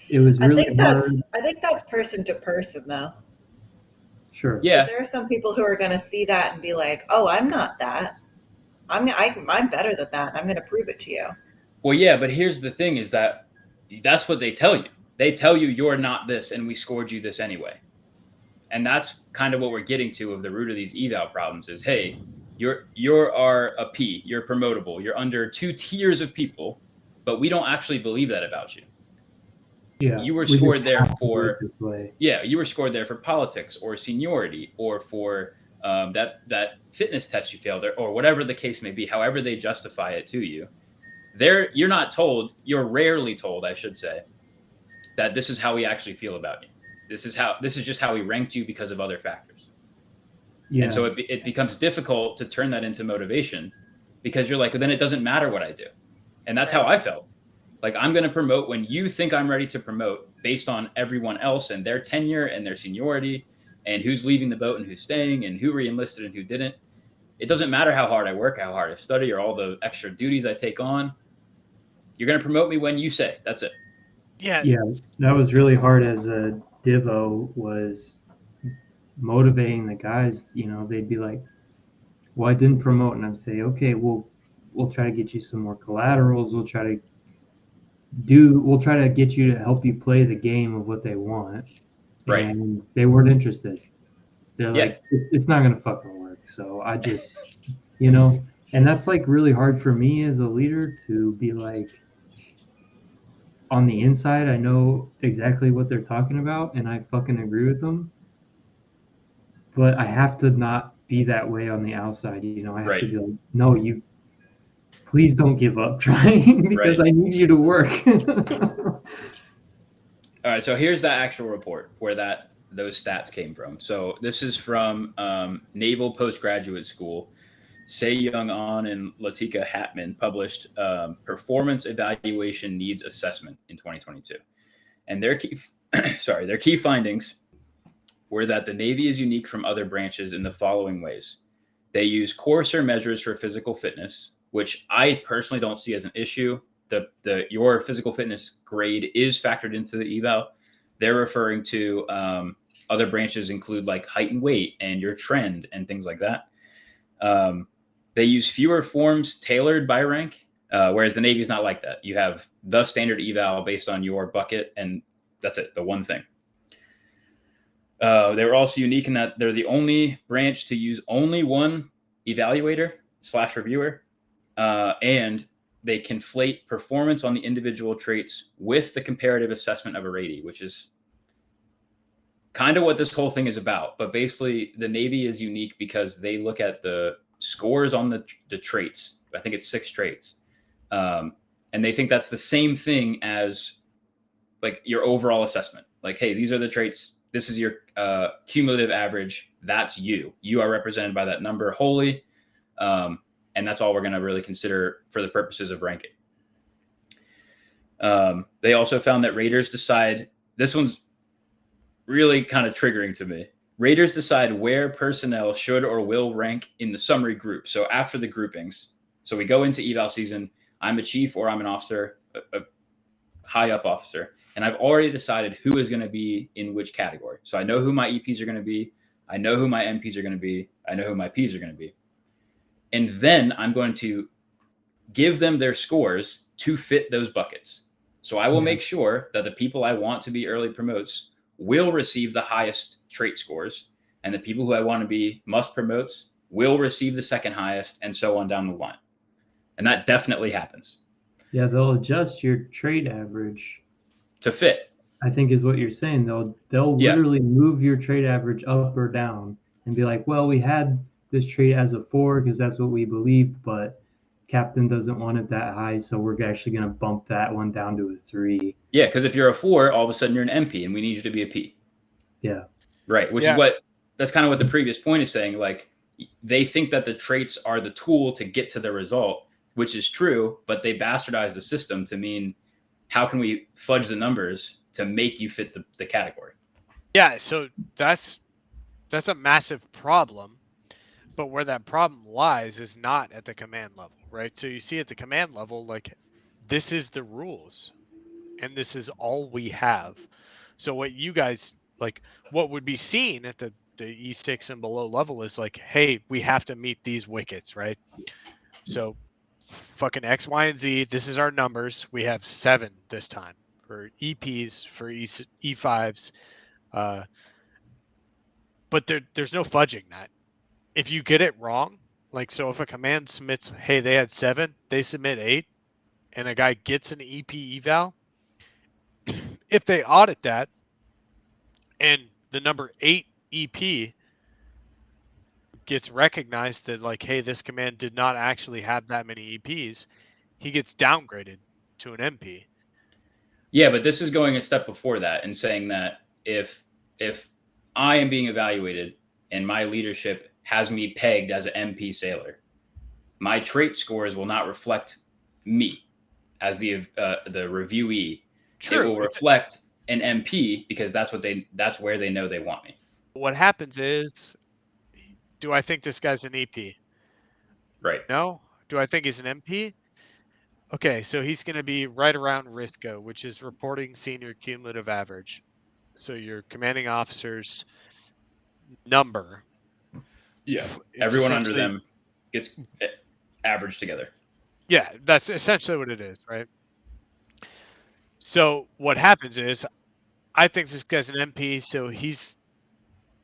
it was really hard. I think that's person to person, though. Sure. Yeah. There are some people who are going to see that and be like, "Oh, I'm not that. I'm better than that. I'm going to prove it to you." Well, yeah, but here's the thing: is that's what they tell you. They tell you you're not this, and we scored you this anyway. And that's kind of what we're getting to of the root of these eval problems is, hey, you're a P, you're promotable, you're under 2 tiers of people, but we don't actually believe that about you. Yeah, you were scored there for politics or seniority or for that fitness test you failed or whatever the case may be. However they justify it to you, you're not told. You're rarely told, I should say, that this is how we actually feel about you. This is just how we ranked you because of other factors. Yeah. And so it becomes difficult to turn that into motivation because you're like, well, then it doesn't matter what I do. And that's how I felt. Like, I'm going to promote when you think I'm ready to promote based on everyone else and their tenure and their seniority and who's leaving the boat and who's staying and who re-enlisted and who didn't. It doesn't matter how hard I work, how hard I study, or all the extra duties I take on. You're going to promote me when you say. That's it. Yeah. Yeah, that was really hard as a Divo, was motivating the guys. You know, they'd be like, well, I didn't promote. And I'd say, okay, we'll try to get you some more collaterals. We'll try to get you to help you play the game of what they want. Right. And they weren't interested. They're like, it's not going to fucking work. So I just, and that's like really hard for me as a leader to be like, on the inside, I know exactly what they're talking about and I fucking agree with them. But I have to not be that way on the outside. I have to be like, no, you please don't give up trying because I need you to work. All right. So here's the actual report where those stats came from. So this is from Naval Postgraduate School. Say Young On and Latika Hatman published Performance Evaluation Needs Assessment in 2022. And their key findings were that the Navy is unique from other branches in the following ways. They use coarser measures for physical fitness, which I personally don't see as an issue. Your physical fitness grade is factored into the eval. They're referring to other branches include like height and weight and your trend and things like that. They use fewer forms tailored by rank, whereas the Navy is not like that. You have the standard eval based on your bucket, and that's it, the one thing. They were also unique in that they're the only branch to use only one evaluator/reviewer, and they conflate performance on the individual traits with the comparative assessment of a rating, which is kind of what this whole thing is about. But basically, the Navy is unique because they look at the scores on the traits. I think it's 6 traits. And they think that's the same thing as like your overall assessment. Like, hey, these are the traits. This is your cumulative average. That's you. You are represented by that number wholly. And that's all we're going to really consider for the purposes of ranking. They also found that raters decide, this one's really kind of triggering to me. Raters decide where personnel should or will rank in the summary group. So after the groupings, so we go into eval season, I'm a chief or I'm an officer, a high up officer, and I've already decided who is going to be in which category. So I know who my EPs are going to be. I know who my MPs are going to be. I know who my Ps are going to be. And then I'm going to give them their scores to fit those buckets. So I will make sure that the people I want to be early promotes will receive the highest trait scores, and the people who I want to be must promotes will receive the second highest, and so on down the line. And that definitely happens. Yeah, they'll adjust your trait average to fit. I think is what you're saying. They'll literally move your trait average up or down and be like, well, we had this trait as a 4 because that's what we believed, but Captain doesn't want it that high, so we're actually going to bump that one down to a 3. Yeah, because if you're a 4, all of a sudden you're an MP, and we need you to be a P. Yeah. Right, which is that's kind of what the previous point is saying. Like, they think that the traits are the tool to get to the result, which is true, but they bastardize the system to mean, how can we fudge the numbers to make you fit the category? Yeah, so that's a massive problem. But where that problem lies is not at the command level, right? So you see at the command level, like, this is the rules and this is all we have. So what you guys, like, what would be seen at the E6 and below level is like, hey, we have to meet these wickets, right? So fucking X, Y, and Z, this is our numbers. We have 7 this time for EPs, for E5s. But there's no fudging that. If you get it wrong, like, so if a command submits, hey, they had 7, they submit 8, and a guy gets an EP eval, if they audit that and the number 8 EP gets recognized that, like, hey, this command did not actually have that many EPs, he gets downgraded to an MP. Yeah, but this is going a step before that and saying that if I am being evaluated and my leadership has me pegged as an MP sailor, my trait scores will not reflect me as the reviewee. True. It will reflect an MP because that's where they know they want me. What happens is, do I think this guy's an EP? Right. No. Do I think he's an MP? Okay, so he's going to be right around RISCO, which is reporting senior cumulative average. So your commanding officer's number. Yeah, everyone under them gets averaged together. Yeah, that's essentially what it is, right? So what happens is, I think this guy's an MP, so he's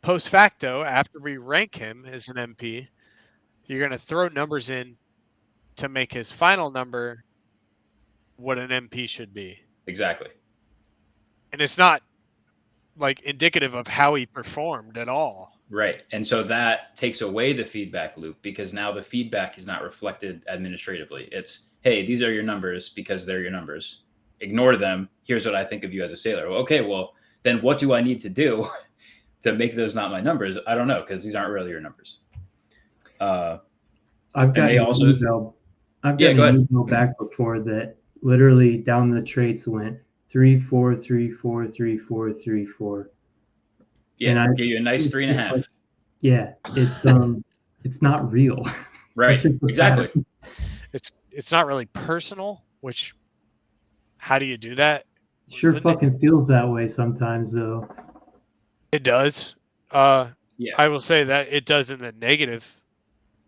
post facto, after we rank him as an MP, you're going to throw numbers in to make his final number what an MP should be. Exactly. And it's not, like, indicative of how he performed at all. Right. And so that takes away the feedback loop, because now the feedback is not reflected administratively. It's, hey, these are your numbers because they're your numbers. Ignore them. Here's what I think of you as a sailor. Well, okay, well, then what do I need to do to make those not my numbers? I don't know, because these aren't really your numbers. I've got an email back before that literally down the traits went 3, 4, 3, 4, 3, 4, 3, 4. Yeah, and I give you a nice 3.5. Like, yeah, it's not real. Right. Exactly. It's not really personal, which, how do you do that? Sure fucking feels that way sometimes, though. It does. Yeah. I will say that it does in the negative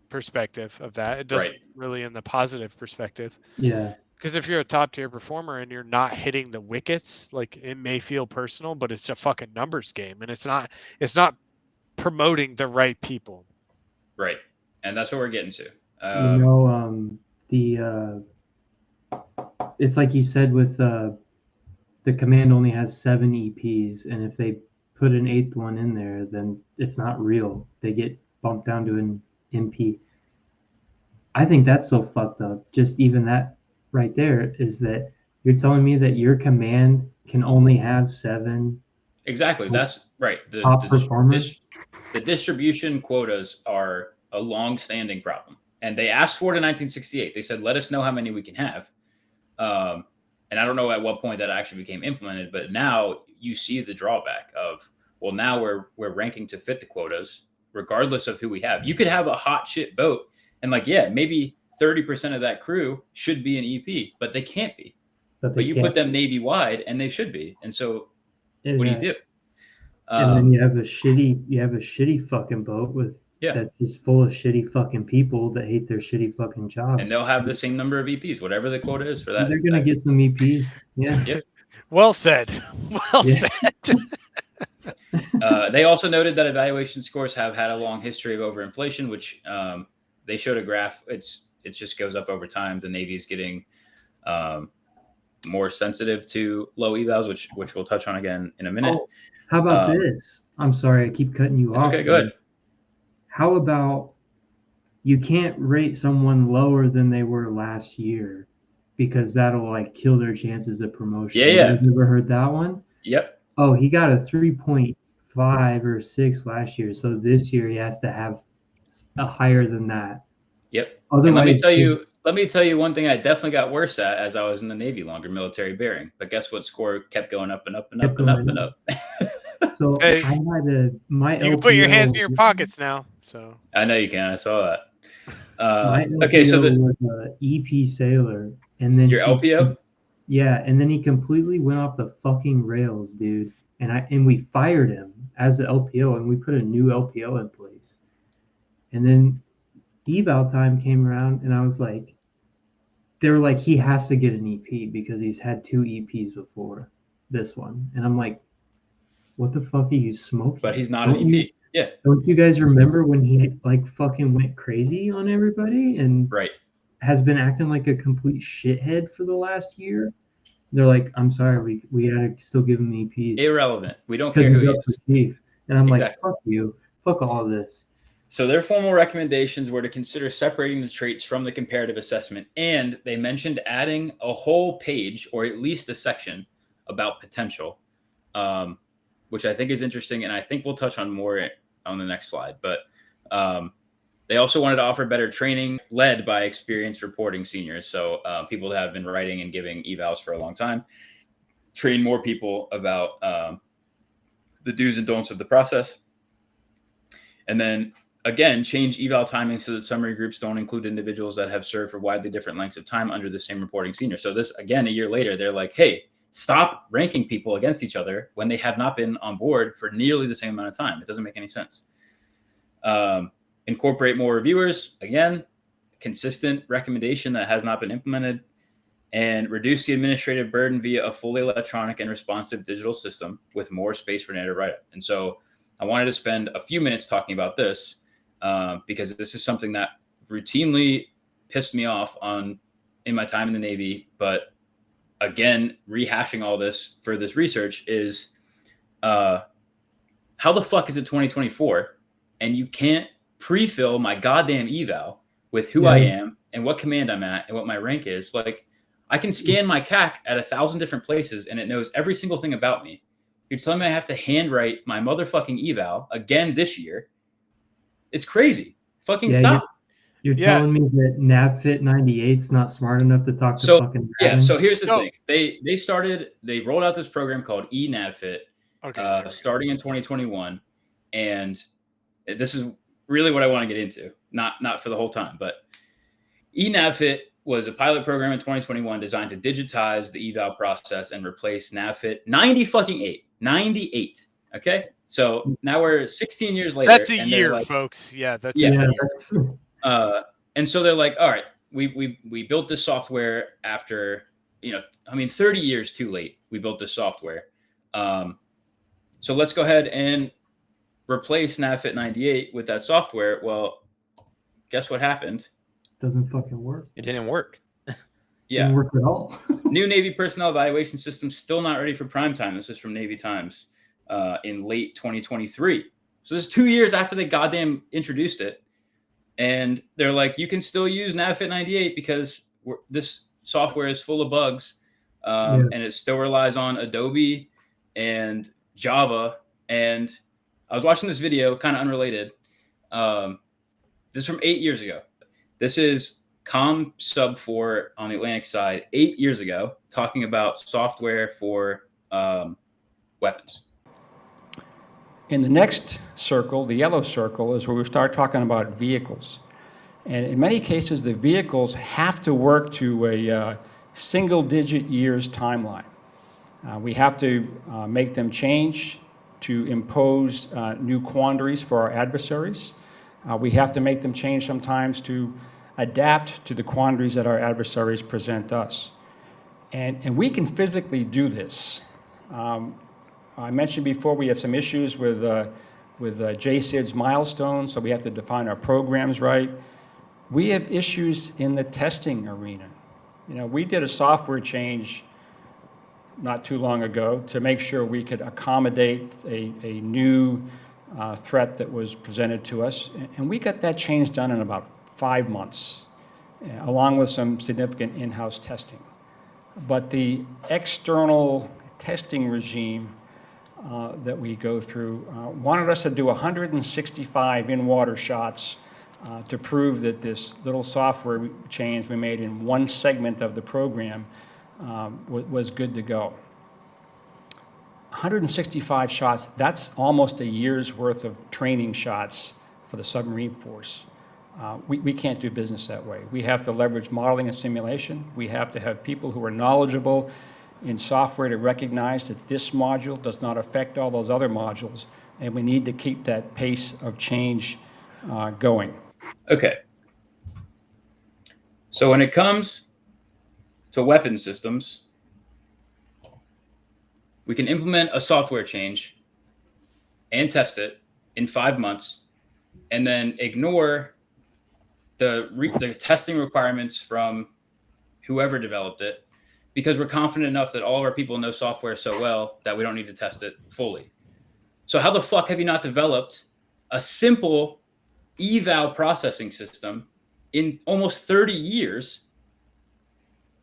perspective of that. It doesn't really in the positive perspective. Yeah. Because if you're a top tier performer and you're not hitting the wickets, like, it may feel personal, but it's a fucking numbers game, and it's not promoting the right people. Right. And that's what we're getting to. It's like you said with the command only has 7 EPs, and if they put an 8th one in there, then it's not real. They get bumped down to an MP. I think that's so fucked up. Just even that right there is that you're telling me that your command can only have 7. Exactly. That's right. The distribution quotas are a long-standing problem, and they asked for it in 1968. They said, "Let us know how many we can have." And I don't know at what point that actually became implemented, but now you see the drawback of, well, now we're ranking to fit the quotas, regardless of who we have. You could have a hot shit boat, and maybe 30% of that crew should be an EP, but they can't be. But you put them Navy wide, and they should be. And so, what do you do? And then you have a shitty fucking boat with that's just full of shitty fucking people that hate their shitty fucking jobs. And they'll have the same number of EPs, whatever the quota is for that. They're gonna get some EPs. Yeah. Yep. Well said. Well said. They also noted that evaluation scores have had a long history of overinflation, which they showed a graph. It just goes up over time. The Navy is getting more sensitive to low evals, which we'll touch on again in a minute. Oh, how about this? I'm sorry, I keep cutting you off. Okay, go ahead. How about you can't rate someone lower than they were last year because that'll like kill their chances of promotion. Yeah. You've never heard that one? Yep. Oh, he got a 3.5 or 6 last year, so this year he has to have a higher than that. Yep. Otherwise, and let me tell you one thing I definitely got worse at as I was in the Navy longer, military bearing. But guess what? Score kept going up and up and up and up and up. So Hey, I had my you can put your hands in your pockets now. So I know you can. I saw that. My Okay, so LPO was an EP sailor, and then your LPO? Yeah, and then he completely went off the fucking rails, dude. And we fired him as the LPO, and we put a new LPO in place. And then eval time came around, and I was like, they were like, he has to get an EP because he's had 2 EPs before this one. And I'm like, what the fuck are you smoking? But he's not an EP. Yeah. Don't you guys remember when he like fucking went crazy on everybody and has been acting like a complete shithead for the last year? They're like, I'm sorry, we had to still give him EPs. Irrelevant. We don't care who he is. Chief. And I'm like, fuck you. Fuck all of this. So their formal recommendations were to consider separating the traits from the comparative assessment. And they mentioned adding a whole page or at least a section about potential, which I think is interesting. And I think we'll touch on more on the next slide. But they also wanted to offer better training led by experienced reporting seniors. So people that have been writing and giving evals for a long time, train more people about the do's and don'ts of the process. And then again, change eval timing so that summary groups don't include individuals that have served for widely different lengths of time under the same reporting senior. So this, again, a year later, they're like, hey, stop ranking people against each other when they have not been on board for nearly the same amount of time. It doesn't make any sense. Incorporate more reviewers, again, consistent recommendation that has not been implemented, and reduce the administrative burden via a fully electronic and responsive digital system with more space for narrative write-up. And so I wanted to spend a few minutes talking about this because this is something that routinely pissed me off in my time in the Navy. But again, rehashing all this for this research is how the fuck is it 2024 and you can't pre-fill my goddamn eval with who I am and what command I'm at and what my rank is. Like, I can scan my CAC at 1,000 different places and it knows every single thing about me. You're telling me I have to handwrite my motherfucking eval again this year. It's crazy. Fucking stop. You're telling me that NavFit 98 is not smart enough to talk to fucking Dragon? Yeah, so here's the thing. They rolled out this program called eNavFit starting in 2021. And this is really what I want to get into. Not for the whole time, but eNavFit was a pilot program in 2021 designed to digitize the eval process and replace NavFit 98. Okay, so now we're 16 years later. That's a year, folks. Yeah, that's a year. And so they're like, all right, we built this software after 30 years too late. We built this software, so let's go ahead and replace NavFit 98 with that software. Well, guess what happened? Doesn't fucking work. It didn't work. Yeah. Didn't work at all. New Navy personnel evaluation system still not ready for prime time. This is from Navy Times in late 2023. So this is 2 years after they goddamn introduced it. And they're like, you can still use NavFit 98 because this software is full of bugs. And it still relies on Adobe and Java. And I was watching this video, kind of unrelated. This is from 8 years ago. This is Com Sub 4 on the Atlantic side 8 years ago, talking about software for weapons. In the next circle, the yellow circle, is where we start talking about vehicles. And in many cases, the vehicles have to work to a single-digit years timeline. We have to make them change to impose new quandaries for our adversaries. We have to make them change sometimes to adapt to the quandaries that our adversaries present us. And we can physically do this. I mentioned before we have some issues with JCID's milestones, so we have to define our programs right. We have issues in the testing arena. We did a software change not too long ago to make sure we could accommodate a new threat that was presented to us. And we got that change done in about 5 months, along with some significant in-house testing. But the external testing regime that we go through wanted us to do 165 in-water shots to prove that this little software change we made in one segment of the program was good to go. 165 shots, that's almost a year's worth of training shots for the submarine force. We can't do business that way. We have to leverage modeling and simulation. We have to have people who are knowledgeable in software to recognize that this module does not affect all those other modules, and we need to keep that pace of change going. Okay. So when it comes to weapon systems, we can implement a software change and test it in 5 months, and then ignore the testing requirements from whoever developed it, because we're confident enough that all of our people know software so well that we don't need to test it fully. So how the fuck have you not developed a simple eval processing system in almost 30 years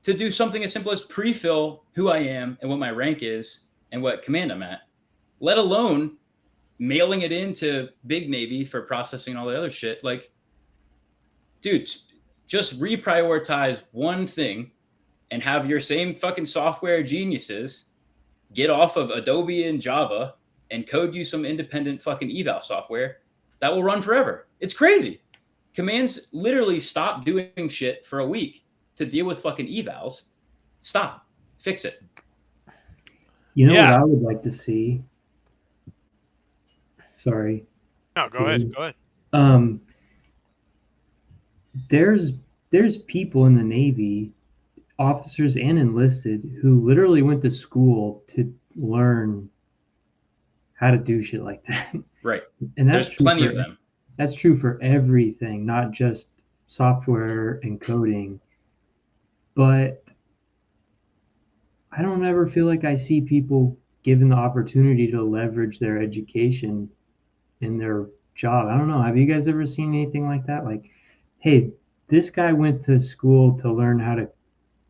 to do something as simple as pre-fill who I am and what my rank is and what command I'm at, let alone mailing it into Big Navy for processing all the other shit? Like, dude, just reprioritize one thing and have your same fucking software geniuses get off of Adobe and Java and code you some independent fucking eval software that will run forever. It's crazy. Commands literally stop doing shit for a week to deal with fucking evals. Stop. Fix it. You know what I would like to see? Sorry. No, go ahead. Go ahead. There's people in the Navy, officers and enlisted, who literally went to school to learn how to do shit like that. Right. And that's There's plenty of them. That's true for everything, not just software and coding. But I don't ever feel like I see people given the opportunity to leverage their education in their job. I don't know. Have you guys ever seen anything like that? Like, hey, this guy went to school to learn how to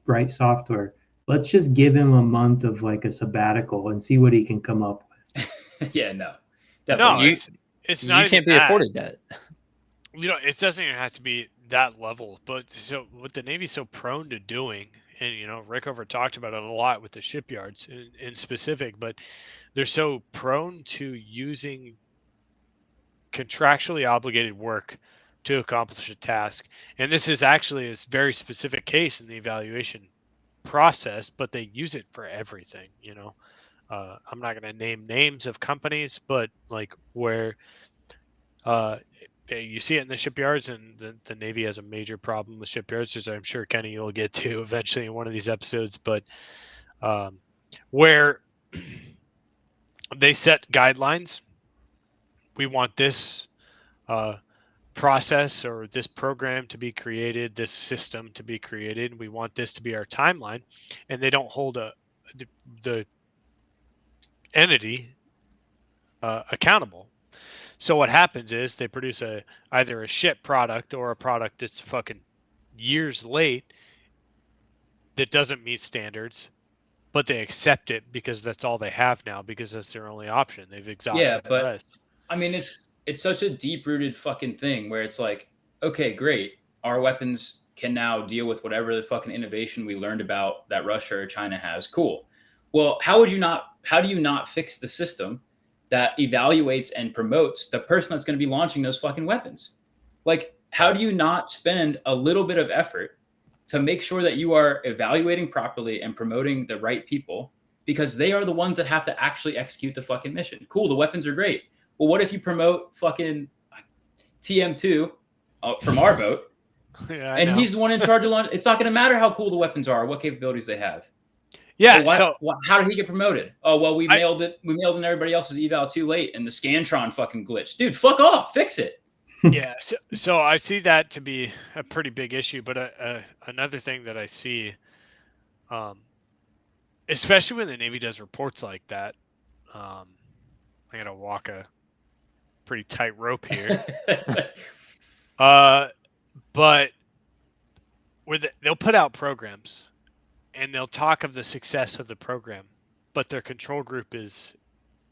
write software. Let's just give him a month of like a sabbatical and see what he can come up with. Yeah, no. Definitely. No, it's not. You can't be afforded that. It doesn't even have to be that level. But so what the Navy's so prone to doing, and Rickover talked about it a lot with the shipyards in specific, but they're so prone to using contractually obligated work to accomplish a task. And this is actually a very specific case in the evaluation process, but they use it for everything. I'm not going to name names of companies, but like where you see it in the shipyards, and the Navy has a major problem with shipyards, as I'm sure Kenny you'll get to eventually in one of these episodes, but where they set guidelines. We want this process or this program to be created, this system to be created. We want this to be our timeline, and they don't hold the entity accountable. So what happens is they produce either a shit product or a product that's fucking years late that doesn't meet standards, but they accept it because that's all they have now, because that's their only option. They've exhausted the rest. I mean, it's such a deep-rooted fucking thing where it's like, okay, great. Our weapons can now deal with whatever the fucking innovation we learned about that Russia or China has. Cool. Well, how do you not fix the system that evaluates and promotes the person that's going to be launching those fucking weapons? Like, how do you not spend a little bit of effort to make sure that you are evaluating properly and promoting the right people because they are the ones that have to actually execute the fucking mission. Cool, the weapons are great. Well, what if you promote fucking TM2 from our boat, and he's the one in charge of launch? It's not going to matter how cool the weapons are, or what capabilities they have. Yeah. Well, how did he get promoted? Oh, well, we mailed it. We mailed in everybody else's eval too late, and the Scantron fucking glitched. Dude, fuck off. Fix it. Yeah. So I see that to be a pretty big issue. But another thing that I see, especially when the Navy does reports like that, I'm gonna walk a pretty tight rope here. But they'll put out programs, and they'll talk of the success of the program, but their control group is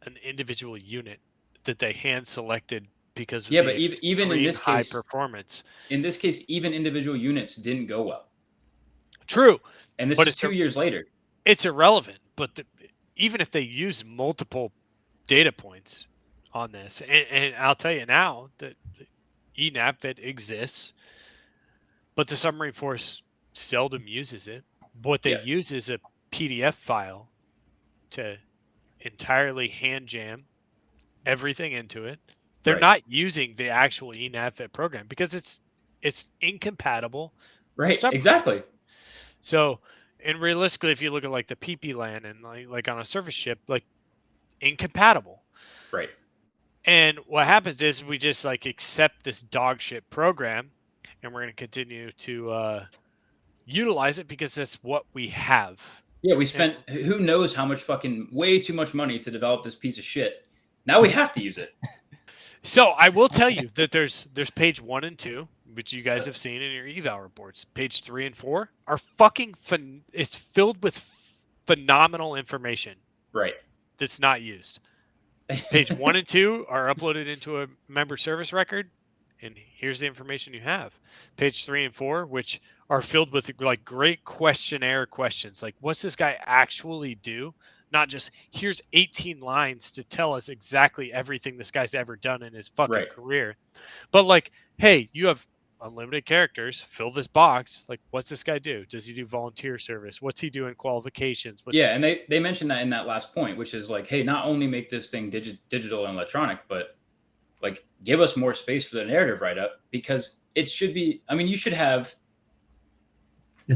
an individual unit that they hand selected because of but even in this high case, performance. In this case, even individual units didn't go well. True, and this is 2 years later. It's irrelevant, but even if they use multiple data points on this, and I'll tell you now that ENAVFIT exists, but the submarine force seldom uses it. What they use is a PDF file to entirely hand jam everything into it. They're not using the actual ENAVFIT program because it's incompatible. Right, exactly. So, and realistically, if you look at like the PP LAN and like on a surface ship, like incompatible. Right. And what happens is we just like accept this dog shit program, and we're going to continue to utilize it because that's what we have. Yeah, we spent who knows how much fucking way too much money to develop this piece of shit. Now we have to use it. So I will tell you that there's page 1 and 2, which you guys have seen in your eval reports. Page 3 and 4 are fucking it's filled with phenomenal information. Right. That's not used. Page 1 and 2 are uploaded into a member service record, and here's the information you have. Page 3 and 4, which are filled with like great questionnaire questions, like what's this guy actually do? Not just here's 18 lines to tell us exactly everything this guy's ever done in his fucking career, but like, hey, you have unlimited characters, fill this box. Like, what's this guy do? Does he do volunteer service? What's he do in qualifications? And they mentioned that in that last point, which is like, hey, not only make this thing digital and electronic, but like give us more space for the narrative write-up, because it should be, I mean, you should have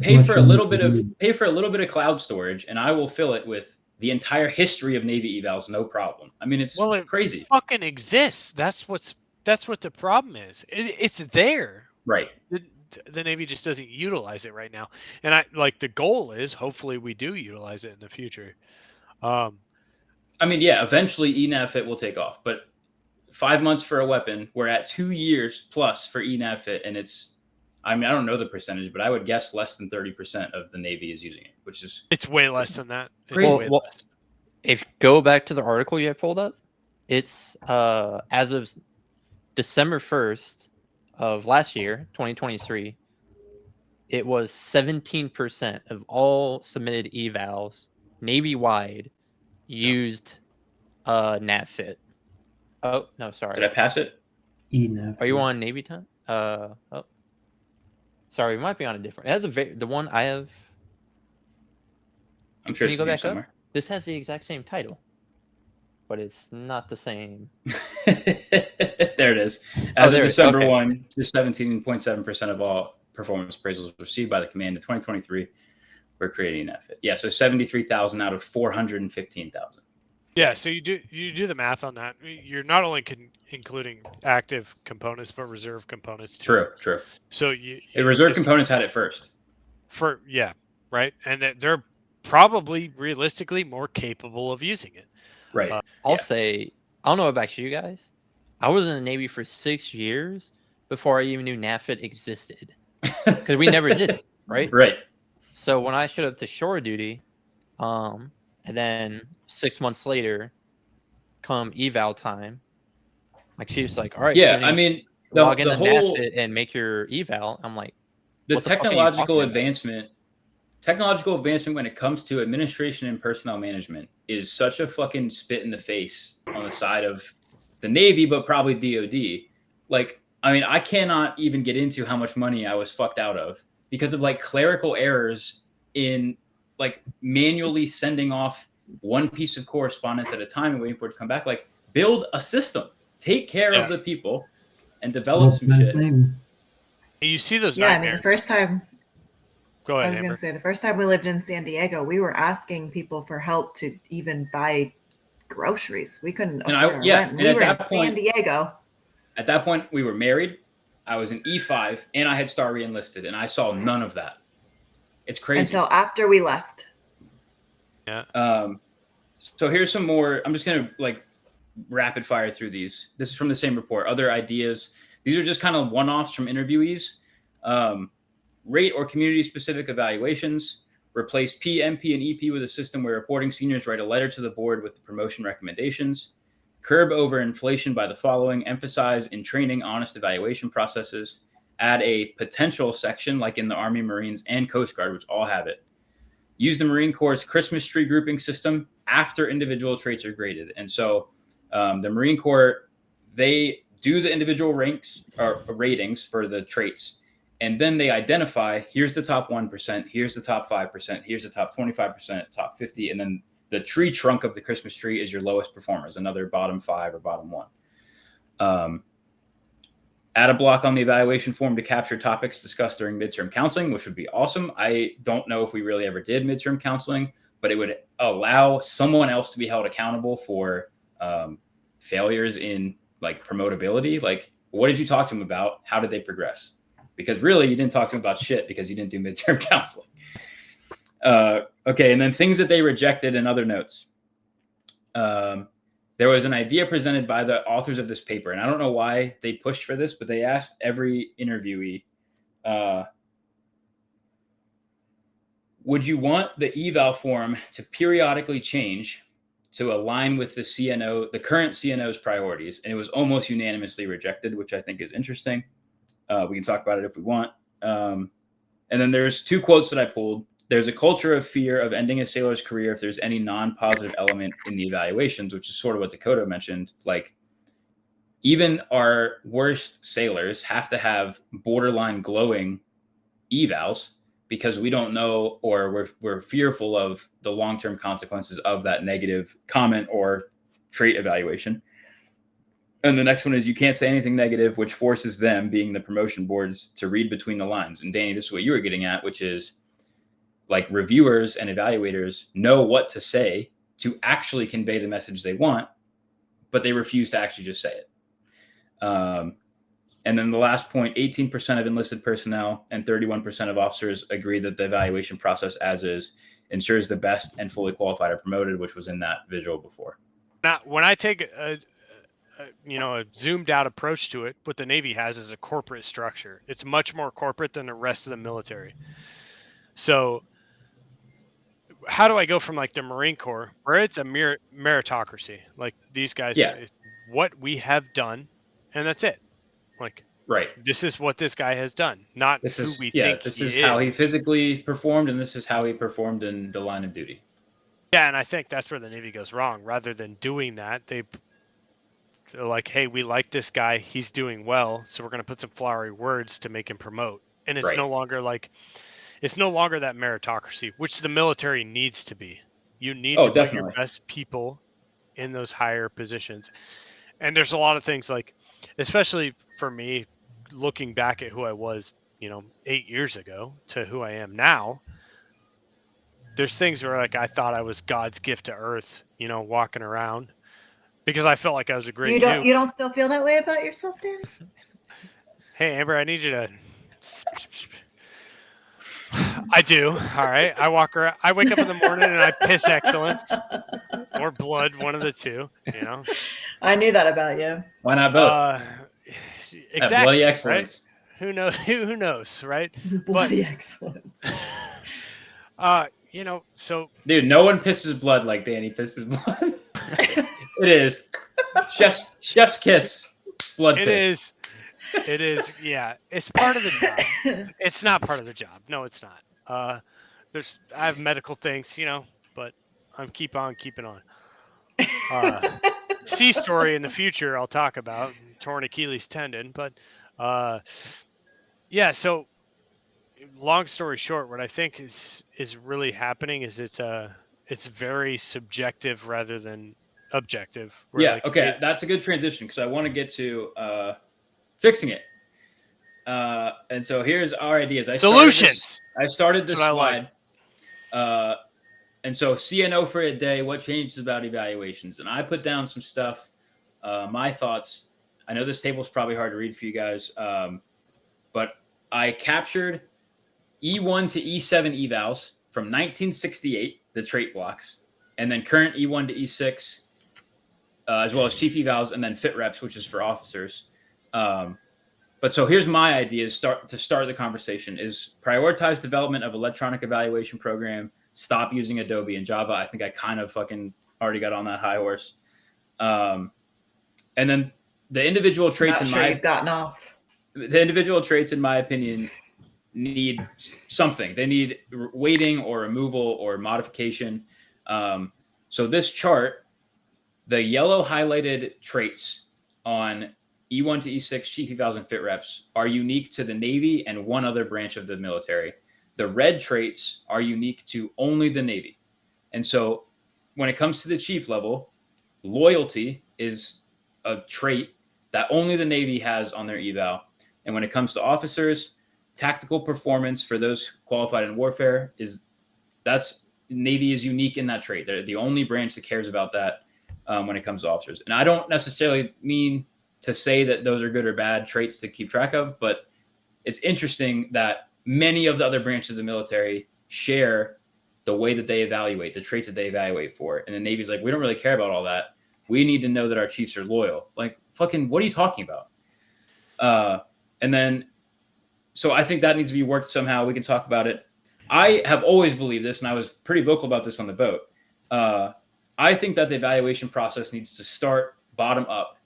pay for a little bit of cloud storage, and I will fill it with the entire history of Navy evals, no problem. I mean, it's crazy. It fucking exists. That's what the problem is. It's there. Right. The Navy just doesn't utilize it right now. And I like the goal is hopefully we do utilize it in the future. I mean, yeah, eventually ENAVFIT will take off, but 5 months for a weapon, we're at 2 years plus for ENAVFIT, and I mean, I don't know the percentage, but I would guess less than 30% of the Navy is using it, which is... It's way less than that. Well, if you go back to the article you have pulled up, it's as of December 1st of last year, 2023, it was 17% of all submitted evals Navy-wide used NavFit. Oh, no, sorry. Did I pass it? Are you on Navy time? Sorry, we might be on a different. It has the one I have. I'm sure. Can you go back somewhere up? This has the exact same title, but it's not the same. There it is. As of December 1, just 17.7% of all performance appraisals received by the command in 2023 were creating NavFit. Yeah, so 73,000 out of 415,000. Yeah, so you do the math on that. You're not only including active components, but reserve components too. True. So the reserve components had it first. Right, and they're probably realistically more capable of using it. Right. I'll say, I don't know about you guys. I was in the Navy for 6 years before I even knew NavFit existed, because we never did it. Right. Right. So when I showed up to shore duty, and then 6 months later, come eval time, my chief's like, all right, I mean, log into NavFit and make your eval. I'm like, the technological advancement when it comes to administration and personnel management is such a fucking spit in the face on the side of the Navy, but probably DOD. Like, I mean, I cannot even get into how much money I was fucked out of because of like clerical errors in like manually sending off one piece of correspondence at a time and waiting for it to come back. Like, build a system, take care of the people, and develop some shit. You see those Yeah, nightmares. I mean, the first time. Go ahead, I was going to say, the first time we lived in San Diego, we were asking people for help to even buy groceries. We couldn't afford our rent. And we were in San Diego. At that point, we were married. I was an E5, and I had Star re-enlisted, and I saw none of that. It's crazy. Until after we left. Yeah. So here's some more. I'm just going to like rapid fire through these. This is from the same report. Other ideas. These are just kind of one-offs from interviewees. Rate or community-specific evaluations. Replace P, MP, and EP with a system where reporting seniors write a letter to the board with the promotion recommendations. Curb over inflation by the following. Emphasize in training honest evaluation processes. Add a potential section like in the Army, Marines, and Coast Guard, which all have it. Use the Marine Corps' Christmas tree grouping system after individual traits are graded. And so the Marine Corps, they do the individual ranks or ratings for the traits. And then they identify, here's the top 1%, here's the top 5%, here's the top 25%, top 50. And then the tree trunk of the Christmas tree is your lowest performers, another bottom 5 or bottom 1. Add a block on the evaluation form to capture topics discussed during midterm counseling, which would be awesome. I don't know if we really ever did midterm counseling, but it would allow someone else to be held accountable for failures in like promotability. Like, what did you talk to them about? How did they progress? Because really, you didn't talk to them about shit because you didn't do midterm counseling. Okay, and then things that they rejected and other notes. There was an idea presented by the authors of this paper, and I don't know why they pushed for this, but they asked every interviewee, would you want the eval form to periodically change to align with the CNO, the current CNO's priorities? And it was almost unanimously rejected, which I think is interesting. We can talk about it if we want. And then there's 2 quotes that I pulled. There's a culture of fear of ending a sailor's career if there's any non-positive element in the evaluations, which is sort of what Dakota mentioned. Like, even our worst sailors have to have borderline glowing evals because we don't know, or we're fearful of the long-term consequences of that negative comment or trait evaluation. And the next one is you can't say anything negative, which forces them, being the promotion boards, to read between the lines. And Danny, this is what you were getting at, which is like reviewers and evaluators know what to say to actually convey the message they want, but they refuse to actually just say it. And then the last point, 18% of enlisted personnel and 31% of officers agree that the evaluation process as is ensures the best and fully qualified are promoted, which was in that visual before. Now, when I take a zoomed out approach to it, what the Navy has is a corporate structure. It's much more corporate than the rest of the military. So how do I go from like the Marine Corps, where it's a meritocracy, like these guys, what we have done, and that's it. Like, right, this is what this guy has done, not this who is, we yeah, think this he is how he physically performed, and this is how he performed in the line of duty. Yeah, and I think that's where the Navy goes wrong. Rather than doing that, they're like, hey, we like this guy, he's doing well, so we're going to put some flowery words to make him promote. And it's no longer like, it's no longer that meritocracy, which the military needs to be. You need to put your best people in those higher positions. And there's a lot of things like, especially for me, looking back at who I was, 8 years ago to who I am now, there's things where like I thought I was God's gift to earth, walking around because I felt like I was a great dude. You don't still feel that way about yourself, Dan? Hey, Amber, I need you to... I do. All right. I walk around. I wake up in the morning and I piss excellence or blood, one of the two. I knew that about you. Why not both? Exactly. Bloody excellence. Right? Who knows? Who knows? Right? Bloody excellence. So dude, no one pisses blood like Danny pisses blood. It is chef's kiss. Blood piss. It is, yeah. It's part of the job. It's not part of the job. No, it's not. I have medical things, but I'm keep on keeping on. C story in the future I'll talk about, torn Achilles tendon, but yeah. So long story short, what I think is really happening is it's it's very subjective rather than objective. Yeah. Okay. That's a good transition because I want to get to fixing it. And so here's our ideas. Solutions. I started this That's what I slide. And so CNO for a day, what changes about evaluations? And I put down some stuff, my thoughts. I know this table is probably hard to read for you guys, but I captured E1 to E7 evals from 1968, the trait blocks, and then current E1 to E6, as well as chief evals, and then FITREPs, which is for officers. But so here's my idea to start the conversation is prioritize development of electronic evaluation program, stop using Adobe and Java. I think I kind of fucking already got on that high horse. And then the individual traits you've gotten off. The individual traits, in my opinion, need something. They need weighting or removal or modification. So this chart, the yellow highlighted traits on E1 to E6 chief evals and FITREPs are unique to the Navy and one other branch of the military. The red traits are unique to only the Navy. And so when it comes to the chief level, loyalty is a trait that only the Navy has on their eval. And when it comes to officers, tactical performance for those qualified in warfare Navy is unique in that trait. They're the only branch that cares about that when it comes to officers. And I don't necessarily mean to say that those are good or bad traits to keep track of, but it's interesting that many of the other branches of the military share the way that they evaluate, the traits that they evaluate for. And the Navy's like, we don't really care about all that. We need to know that our chiefs are loyal. Like, fucking, what are you talking about? And then, so I think that needs to be worked somehow. We can talk about it. I have always believed this, and I was pretty vocal about this on the boat. I think that the evaluation process needs to start bottom up,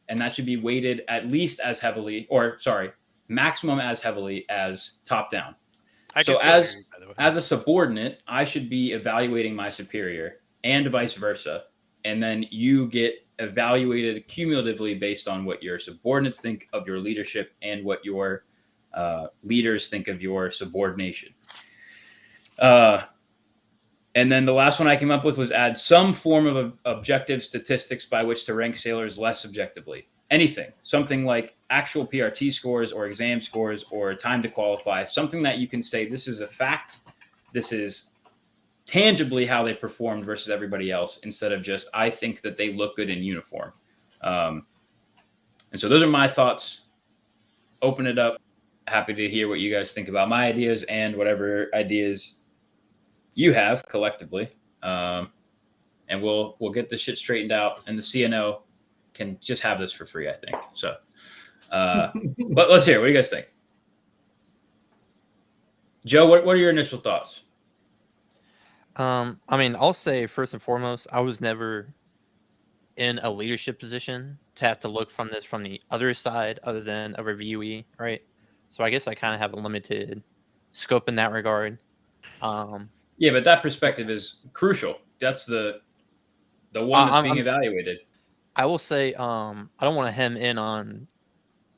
and that should be weighted at least as heavily, maximum as heavily as top down. So as a subordinate, I should be evaluating my superior and vice versa. And then you get evaluated cumulatively based on what your subordinates think of your leadership and what your leaders think of your subordination. And then the last one I came up with was add some form of objective statistics by which to rank sailors less subjectively. Anything, something like actual PRT scores or exam scores or time to qualify, something that you can say, this is a fact. This is tangibly how they performed versus everybody else, instead of just, I think that they look good in uniform. And so those are my thoughts. Open it up. Happy to hear what you guys think about my ideas and whatever ideas you have collectively. And we'll get the shit straightened out, and the CNO can just have this for free, I think. So, but let's hear. What do you guys think? Joe, what are your initial thoughts? I mean, I'll say first and foremost, I was never in a leadership position to have to look from the other side other than a reviewee, right? So I guess I kind of have a limited scope in that regard. Yeah, but that perspective is crucial. That's the one that's being evaluated. I will say, I don't want to hem in on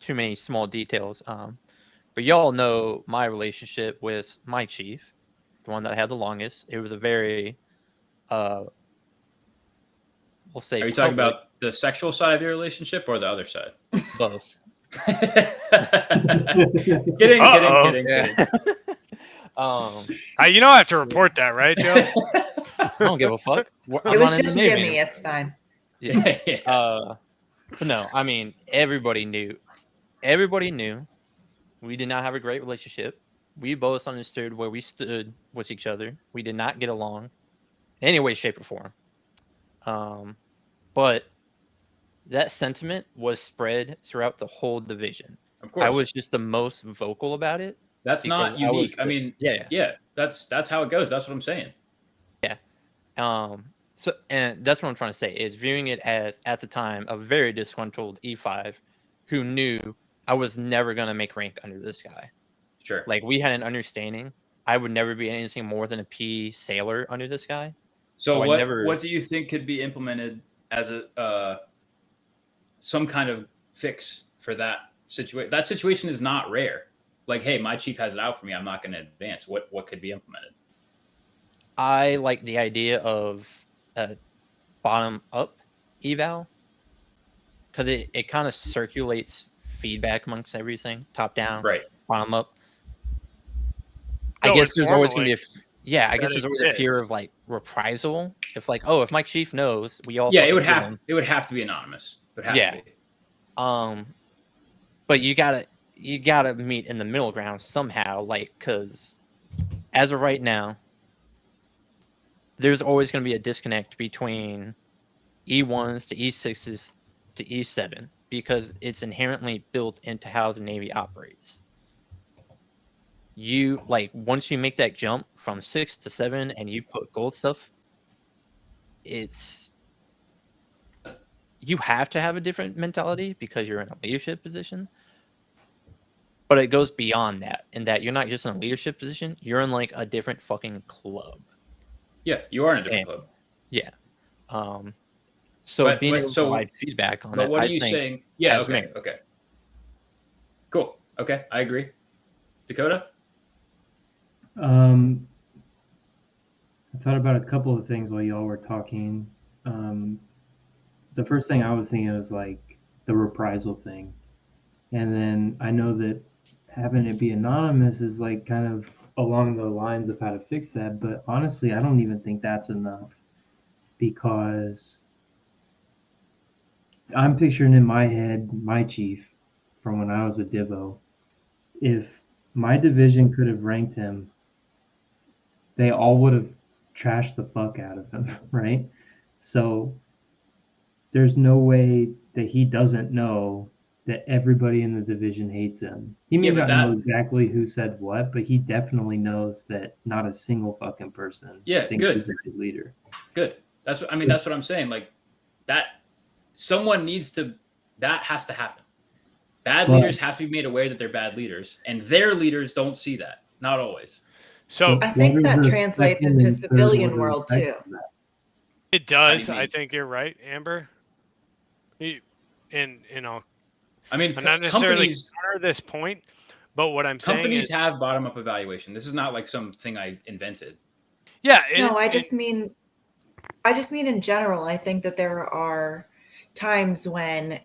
too many small details, but y'all know my relationship with my chief, the one that I had the longest. It was a very, we'll say. Are you talking about the sexual side of your relationship or the other side? Both. Kidding. You don't have to report that, right, Joe? I don't give a fuck. It was just Jimmy. It's fine. Yeah. But no, I mean, everybody knew. Everybody knew we did not have a great relationship. We both understood where we stood with each other. We did not get along in any way, shape, or form. But that sentiment was spread throughout the whole division. Of course. I was just the most vocal about it. That's not unique. I mean, yeah. That's how it goes. That's what I'm saying. Yeah. So, and that's what I'm trying to say is viewing it as, at the time, a very disgruntled E5 who knew I was never going to make rank under this guy. Sure. Like, we had an understanding. I would never be anything more than a P sailor under this guy. So what do you think could be implemented as a some kind of fix for that situation? That situation is not rare. Like, hey, my chief has it out for me. I'm not going to advance. What could be implemented? I like the idea of a bottom up eval because it kind of circulates feedback amongst everything, top down, Right. bottom up. So I guess there's always going to be I that guess there's always a fear of like reprisal. If like, oh, if Mike Chief knows, we all Yeah, fucking it would kill have him. it would have to be anonymous. It would have to be. But you gotta meet in the middle ground somehow, like, because as of right now, there's always going to be a disconnect between E1s to E6s to E7 because it's inherently built into how the Navy operates. You like once you make that jump from 6 to 7 and you put gold stuff, you have to have a different mentality because you're in a leadership position. But it goes beyond that, in that you're not just in a leadership position, you're in like a different fucking club. Yeah, you are in a different club. Yeah. So being able to provide feedback on that, what are you saying? Yeah, okay, okay. Cool. Okay, I agree. Dakota? I thought about a couple of things while y'all were talking. The first thing I was thinking was like the reprisal thing. And then I know that having it be anonymous is like kind of along the lines of how to fix that. But honestly, I don't even think that's enough because I'm picturing in my head my chief from when I was a Divo. If my division could have ranked him, they all would have trashed the fuck out of him, right? So there's no way that he doesn't know that everybody in the division hates him. He may not know exactly who said what, but he definitely knows that not a single fucking person thinks he's a good leader. Good. That's what I'm saying. Like that someone needs to that has to happen. Bad leaders have to be made aware that they're bad leaders, and their leaders don't see that. Not always. So I think that translates into civilian world too. It does. I think you're right, Amber. And I'll. I'm not necessarily counter this point, but what I'm saying is companies have bottom-up evaluation. This is not like something I invented. Yeah. No, I just mean in general. I think that there are times when,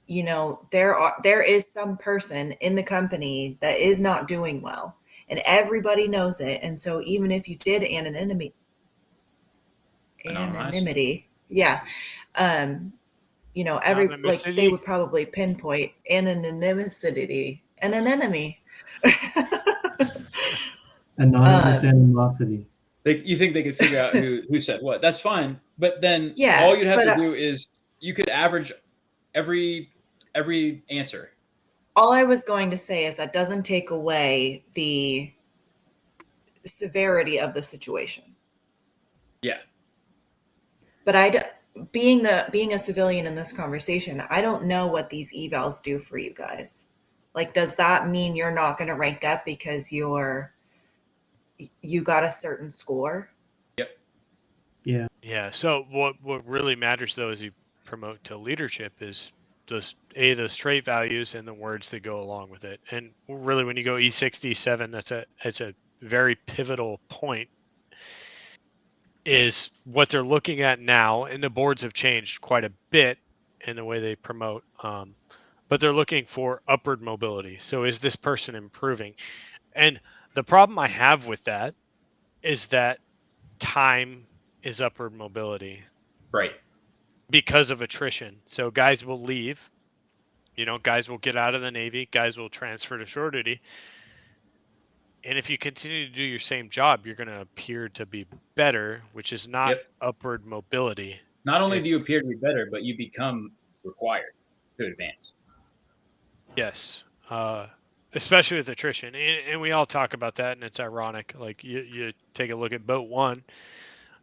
you know, there is some person in the company that is not doing well, and everybody knows it. And so even if you did anonymity, yeah, you know, they would probably pinpoint anonymity. Anonymous animosity. You think they could figure out who said what? That's fine, but then yeah, all you'd have to do is you could average every answer. All I was going to say is that doesn't take away the severity of the situation. Yeah, but being a civilian in this conversation, I don't know what these evals do for you guys. Like, does that mean you're not going to rank up because you got a certain score? Yep. Yeah. Yeah. So what really matters though as you promote to leadership is the straight values and the words that go along with it. And really, when you go E6, E7, it's a very pivotal point. Is what they're looking at now, and the boards have changed quite a bit in the way they promote. But they're looking for upward mobility. So is this person improving? And the problem I have with that is that time is upward mobility. Right. Because of attrition. So guys will leave. You know, guys will get out of the Navy. Guys will transfer to shore duty. And if you continue to do your same job, you're going to appear to be better, which is not upward mobility. Not only do you appear to be better, but you become required to advance. Yes. Especially with attrition. And we all talk about that, and it's ironic. Like, you take a look at Boat 1,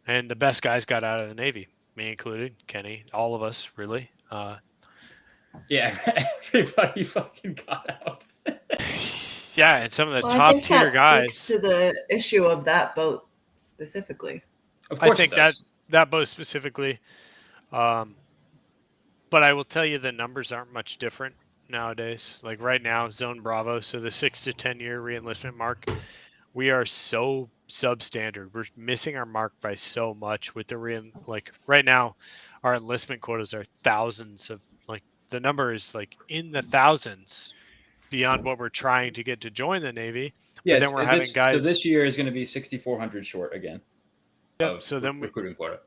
and the best guys got out of the Navy, me included, Kenny, all of us, really. Yeah, everybody fucking got out. Yeah, and some of the top tier guys. Speaks to the issue of that boat specifically. Of course, I think that boat specifically. But I will tell you, the numbers aren't much different nowadays. Like right now, Zone Bravo, so the 6 to 10 year reenlistment mark, we are so substandard. We're missing our mark by so much with the like right now, our enlistment quotas are thousands of like the number is like in the thousands beyond what we're trying to get to join the Navy. Yeah, but then we're having guys. So this year is going to be 6,400 short again. Yep. So then recruiting quota.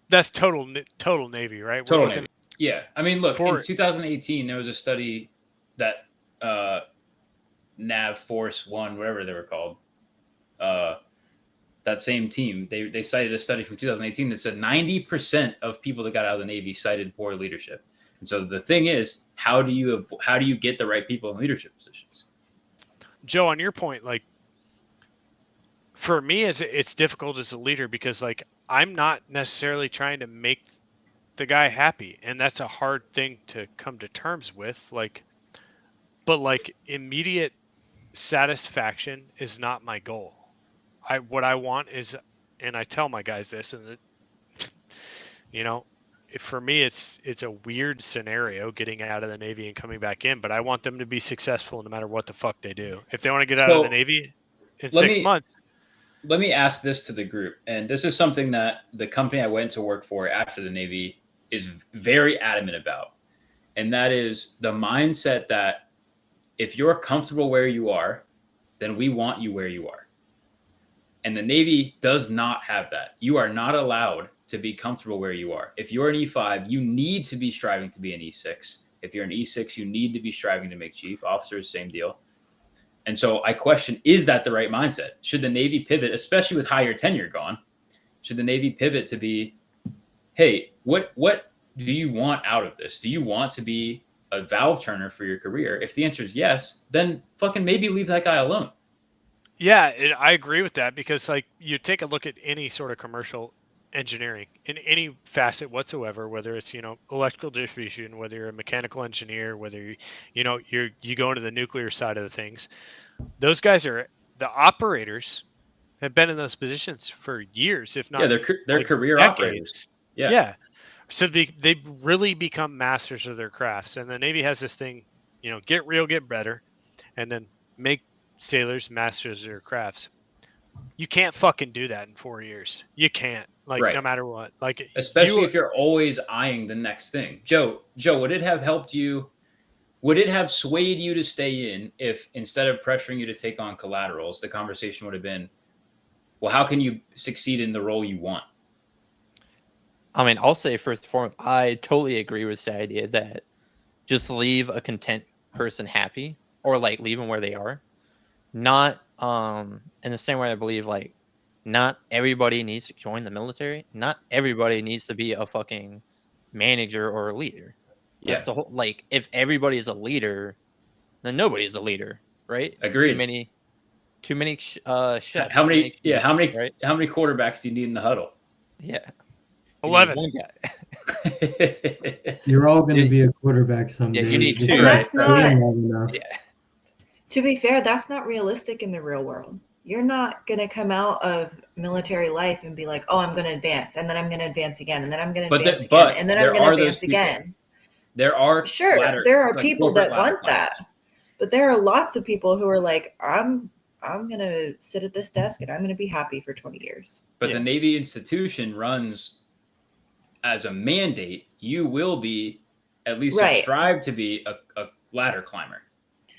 That's total Navy, right? Total Navy. Yeah, I mean, look, in 2018 there was a study that Nav Force One, whatever they were called, that same team, they cited a study from 2018 that said 90% of people that got out of the Navy cited poor leadership. And so the thing is, how do you get the right people in leadership positions? Joe, on your point, like for me, it's difficult as a leader because like I'm not necessarily trying to make the guy happy, and that's a hard thing to come to terms with. Like, but like immediate satisfaction is not my goal. What I want is, and I tell my guys this, and you know, for me, it's a weird scenario getting out of the Navy and coming back in, but I want them to be successful no matter what the fuck they do. If they want to get out of the Navy in 6 months. Let me ask this to the group, and this is something that the company I went to work for after the Navy is very adamant about, and that is the mindset that if you're comfortable where you are, then we want you where you are. And the Navy does not have that. You are not allowed to be comfortable where you are. If you're an E5, you need to be striving to be an E6. If you're an E6, you need to be striving to make chief. Officers, same deal. And so I question, is that the right mindset? Should the Navy pivot, especially with higher tenure gone, should the Navy pivot to be, hey, what do you want out of this? Do you want to be a valve turner for your career? If the answer is yes, then fucking maybe leave that guy alone. Yeah, I agree with that because like you take a look at any sort of commercial engineering in any facet whatsoever, whether it's, electrical distribution, whether you're a mechanical engineer, whether you go into the nuclear side of the things, those guys are the operators have been in those positions for years, if not they're career decades. operators. Yeah. So they really become masters of their crafts, and the Navy has this thing, get real, get better, and then make sailors masters of their crafts. You can't fucking do that in 4 years. You can't, no matter what. Like, especially if you're always eyeing the next thing. Joe, would it have helped you? Would it have swayed you to stay in if instead of pressuring you to take on collaterals, the conversation would have been, well, how can you succeed in the role you want? I mean, I'll say first and foremost, I totally agree with the idea that just leave a content person happy or like leave them where they are. Not in the same way I believe like not everybody needs to join the military. Not everybody needs to be a fucking manager or a leader. That's the whole, like, if everybody is a leader, then nobody is a leader, right? Agreed. Too many chefs. How many right? How many quarterbacks do you need in the huddle? Yeah. 11. One guy. You're all going to be a quarterback someday. Yeah, you need two. And that's not. Yeah. To be fair, that's not realistic in the real world. You're not going to come out of military life and be like, oh, I'm going to advance, and then I'm going to advance again, and then I'm going to advance again, and then I'm going to advance again. There are there are people that want that, but there are lots of people who are like, I'm going to sit at this desk and I'm going to be happy for 20 years. But the Navy institution runs as a mandate. You will be at least strive to be a ladder climber.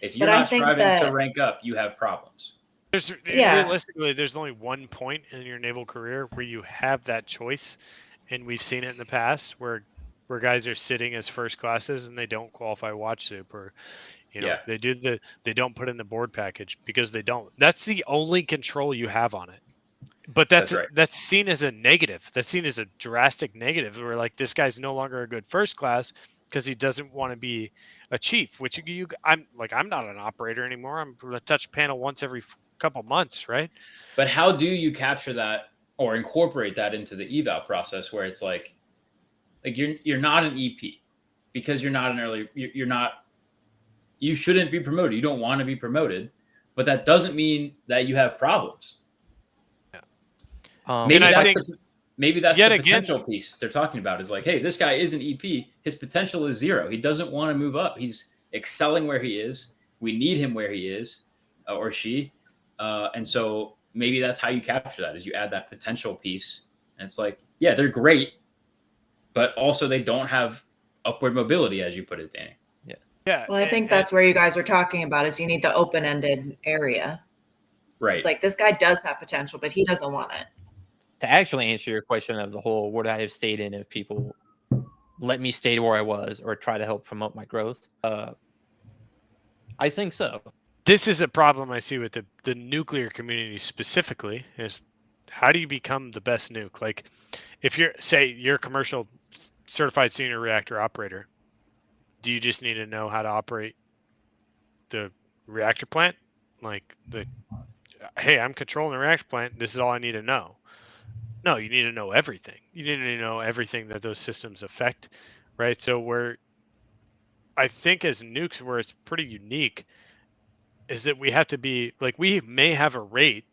If you're not striving to rank up, you have problems. Realistically, there's only one point in your naval career where you have that choice, and we've seen it in the past where guys are sitting as first classes and they don't qualify watch soup, or they don't put in the board package because they don't. That's the only control you have on it. But that's seen as a negative. That's seen as a drastic negative where like this guy's no longer a good first class because he doesn't want to be a chief, which I'm not an operator anymore. I'm going to touch panel once every couple months, right? But how do you capture that or incorporate that into the eval process where it's like you're not an EP because you're not an early, you shouldn't be promoted. You don't want to be promoted, but that doesn't mean that you have problems. Maybe that's the potential piece they're talking about is like, hey, this guy is an EP. His potential is 0. He doesn't want to move up. He's excelling where he is. We need him where he is or she. And so maybe that's how you capture that, is you add that potential piece. And it's like, yeah, they're great, but also they don't have upward mobility, as you put it, Danny. Yeah. Well, I think that's where you guys are talking about, is you need the open-ended area. Right. It's like, this guy does have potential, but he doesn't want it. To actually answer your question of the whole, would I have stayed in if people let me stay where I was or try to help promote my growth? I think so. This is a problem I see with the nuclear community specifically, is how do you become the best nuke? Like, if you're a commercial certified senior reactor operator, do you just need to know how to operate the reactor plant? Like, hey, I'm controlling the reactor plant, this is all I need to know. No, you need to know everything. You need to know everything that those systems affect, right? So I think as nukes, where it's pretty unique, is that we have to be like, we may have a rate,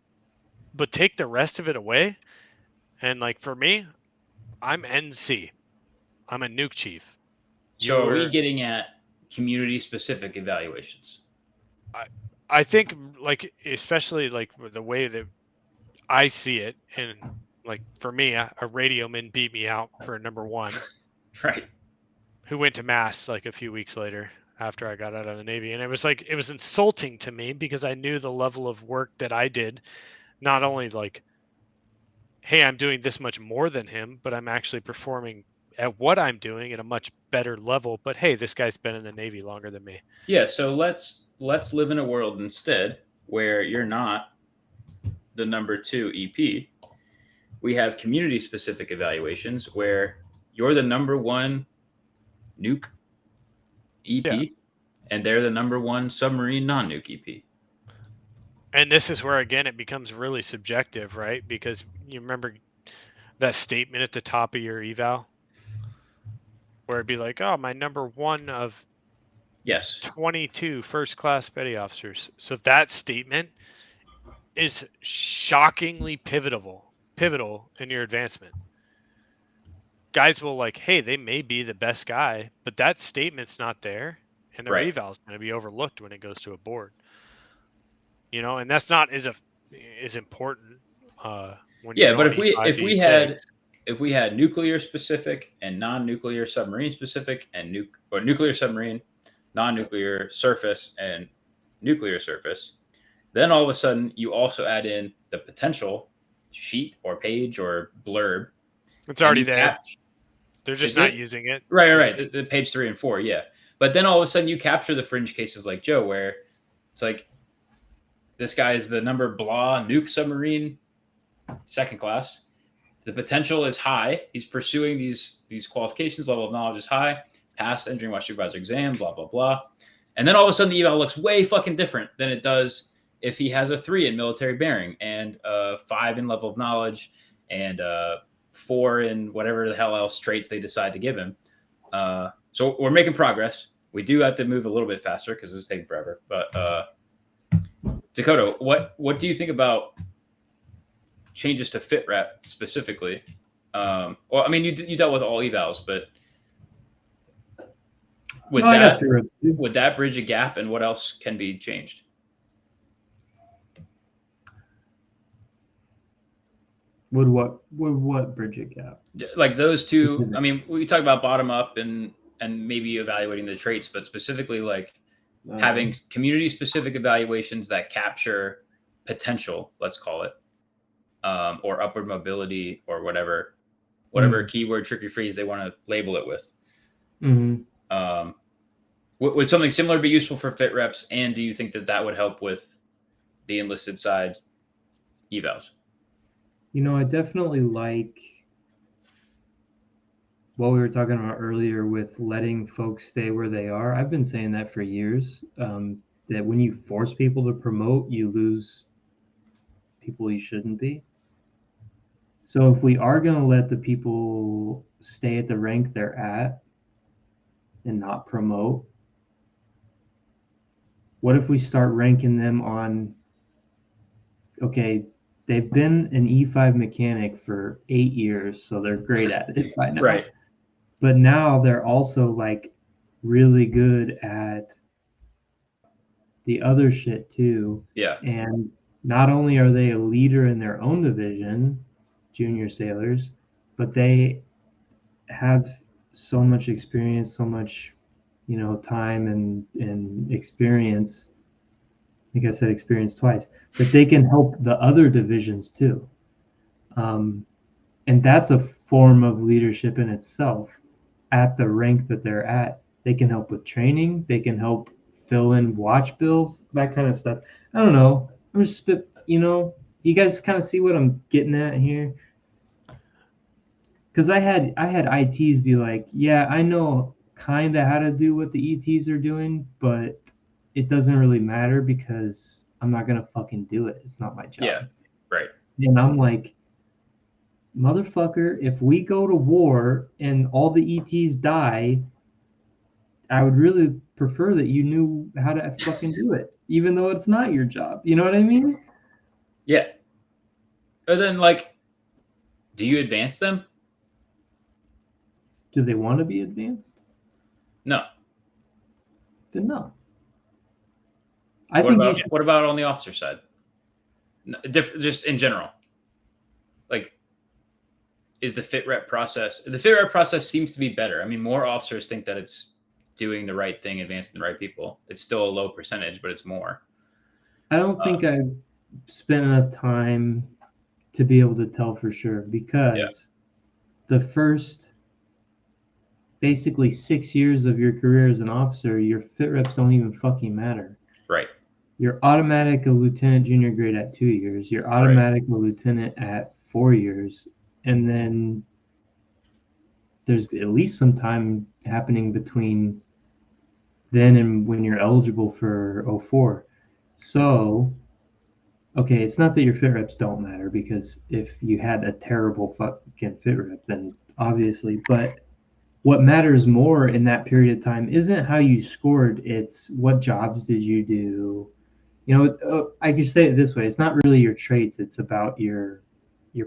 but take the rest of it away. And like, for me, I'm NC. I'm a Nuke Chief. So are we getting at community specific evaluations? I think, like, especially like the way that I see it, and like for me, a radioman beat me out for number 1. Right. Who went to mass like a few weeks later after I got out of the Navy. And it was like, it was insulting to me because I knew the level of work that I did. Not only like, hey, I'm doing this much more than him, but I'm actually performing at what I'm doing at a much better level. But hey, this guy's been in the Navy longer than me. Yeah, so let's live in a world instead where you're not the number 2 EP. We have community specific evaluations where you're the number 1 nuke EP, and they're the number 1 submarine non-nuke EP. And this is where, again, it becomes really subjective, right? Because you remember that statement at the top of your eval where it'd be like, oh, my number 1 of 22 first class petty officers. So that statement is shockingly pivotal in your advancement. Guys will like, hey, they may be the best guy, but that statement's not there, and their eval is going to be overlooked when it goes to a board. You know, and that's not as important. When but if we had nuclear specific and non-nuclear submarine specific and nuclear submarine, non-nuclear surface and nuclear surface, then all of a sudden you also add in the potential sheet or page or blurb. It's already there. They're just not using it. Right. The page 3 and 4, yeah. But then all of a sudden you capture the fringe cases like Joe, where it's like, this guy is the number blah nuke submarine, 2nd class. The potential is high. He's pursuing these qualifications. Level of knowledge is high. Passed engineering watch supervisor exam. Blah blah blah. And then all of a sudden the eval looks way fucking different than it does if he has a 3 in military bearing and 5 in level of knowledge and 4 in whatever the hell else traits they decide to give him. So we're making progress. We do have to move a little bit faster because it's taking forever. But Dakota, what do you think about changes to FITREP specifically? Well, I mean, you dealt with all evals, but would that bridge a gap, and what else can be changed? Would what bridge a gap? Like those two. I mean, we talk about bottom up and maybe evaluating the traits, but specifically like having community specific evaluations that capture potential, let's call it, or upward mobility or whatever keyword tricky phrase they want to label it with. Would something similar be useful for FITREPs? And do you think that would help with the enlisted side evals? You know, I definitely like what we were talking about earlier with letting folks stay where they are. I've been saying that for years, that when you force people to promote, you lose people you shouldn't be. So if we are going to let the people stay at the rank they're at and not promote, what if we start ranking them on, okay, they've been an E5 mechanic for 8 years, so they're great at it by now. Right. But now they're also like really good at the other shit too. Yeah. And not only are they a leader in their own division, junior sailors, but they have so much experience, so much, time and experience. I think I said experience twice, that they can help the other divisions too. And that's a form of leadership in itself. At the rank that they're at, they can help with training. They can help fill in watch bills, that kind of stuff. I don't know. I'm just you guys kind of see what I'm getting at here. Because I had ITs be like, yeah, I know kind of how to do what the ETs are doing, but it doesn't really matter because I'm not gonna fucking do it. It's not my job. Yeah, right. And I'm like, motherfucker, if we go to war and all the ETs die, I would really prefer that you knew how to fucking do it, even though it's not your job. You know what I mean? Yeah. But then, like, do you advance them? Do they want to be advanced? No. Then no. What about on the officer side? Just in general. Like, is the FITREP process? The FITREP process seems to be better. I mean, more officers think that it's doing the right thing, advancing the right people. It's still a low percentage, but it's more. I don't think I've spent enough time to be able to tell for sure, because the first basically 6 years of your career as an officer, your FITREPs don't even fucking matter. Right. You're automatic a lieutenant junior grade at 2 years. You're automatic a lieutenant at 4 years. And then there's at least some time happening between then and when you're eligible for 04. So, okay, it's not that your FITREPs don't matter, because if you had a terrible fucking FITREP, then obviously, but what matters more in that period of time isn't how you scored, it's what jobs did you do. I could say it this way: it's not really your traits; it's about your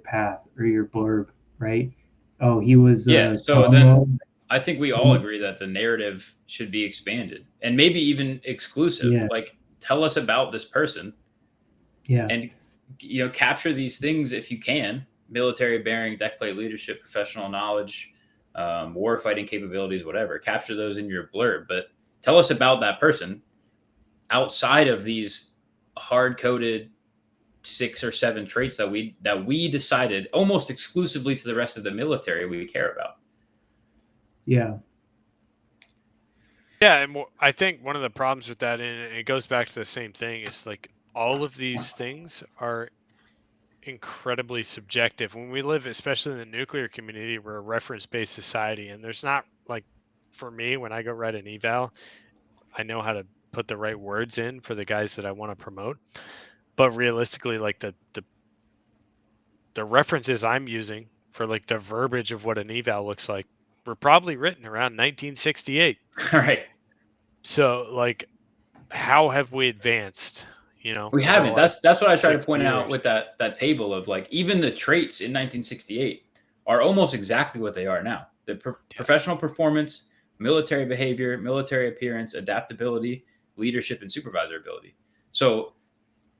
path or your blurb, right? Oh, he was So then I think we all agree that the narrative should be expanded and maybe even exclusive. Yeah. Like, tell us about this person. Yeah. And capture these things if you can: military bearing, deck plate leadership, professional knowledge, war fighting capabilities, whatever. Capture those in your blurb, but tell us about that person outside of these hard-coded 6 or 7 traits that we decided almost exclusively to the rest of the military we care about. Yeah. Yeah, and I think one of the problems with that, and it goes back to the same thing, is like all of these things are incredibly subjective. When we live, especially in the nuclear community, we're a reference-based society, and there's not, like, for me, when I go write an eval, I know how to put the right words in for the guys that I want to promote. But realistically, like the references I'm using for like the verbiage of what an eval looks like were probably written around 1968. Right. So, like, how have we advanced? We haven't. That's what I try to point out years. with that table of, like, even the traits in 1968 are almost exactly what they are now. The professional performance, military behavior, military appearance, adaptability, leadership, and supervisor ability. So,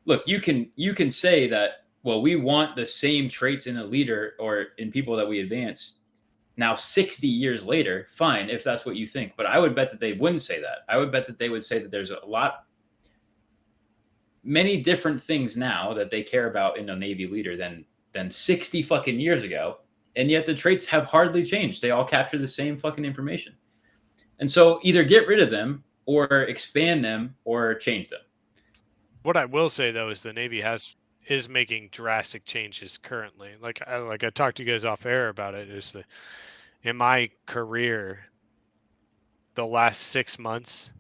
look, you can say that, well, we want the same traits in a leader or in people that we advance. Now, 60 years later, fine, if that's what you think. But I would bet that they wouldn't say that. I would bet that they would say that there's many different things now that they care about in a Navy leader than 60 fucking years ago. And yet the traits have hardly changed. They all capture the same fucking information. And so either get rid of them or expand them or change them. What I will say, though, is the Navy is making drastic changes currently. Like I talked to you guys off air about it. Is in my career, the last 6 months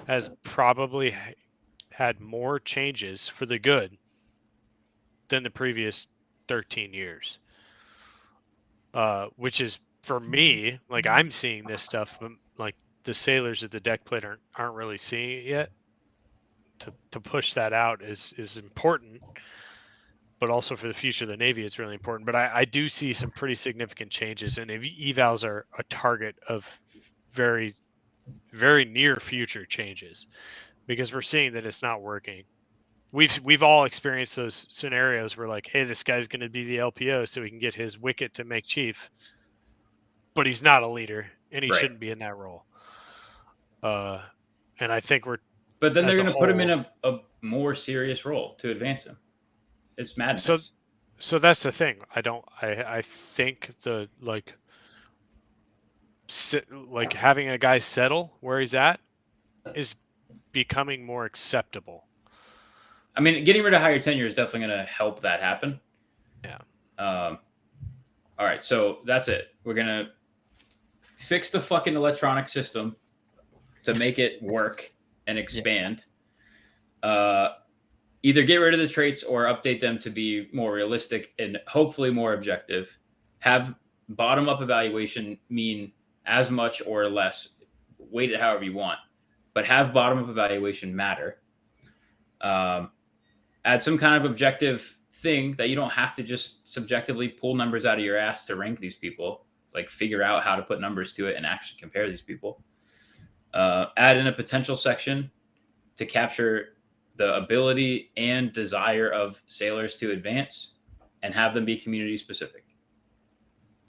has probably had more changes for the good than the previous 13 years. Which is, for me, like, I'm seeing this stuff, like the sailors at the deck plate aren't really seeing it yet. To push that out is important, but also for the future of the Navy, it's really important. But I do see some pretty significant changes, and evals are a target of very, very near future changes, because we're seeing that it's not working. we've all experienced those scenarios where like, hey, this guy's going to be the LPO so he can get his wicket to make chief, but he's not a leader and he shouldn't be in that role. And I think But then they're going to put him in a more serious role to advance him. It's madness. So that's the thing. I think the like having a guy settle where he's at is becoming more acceptable. I mean, getting rid of higher tenure is definitely going to help that happen. Yeah. All right, so that's it. We're going to fix the fucking electronic system to make it work and expand. Either get rid of the traits or update them to be more realistic and hopefully more objective. Have bottom-up evaluation mean as much or less. Weight it however you want. But have bottom-up evaluation matter. Add some kind of objective thing that you don't have to just subjectively pull numbers out of your ass to rank these people. Like figure out how to put numbers to it and actually compare these people. Add in a potential section to capture the ability and desire of sailors to advance and have them be community specific.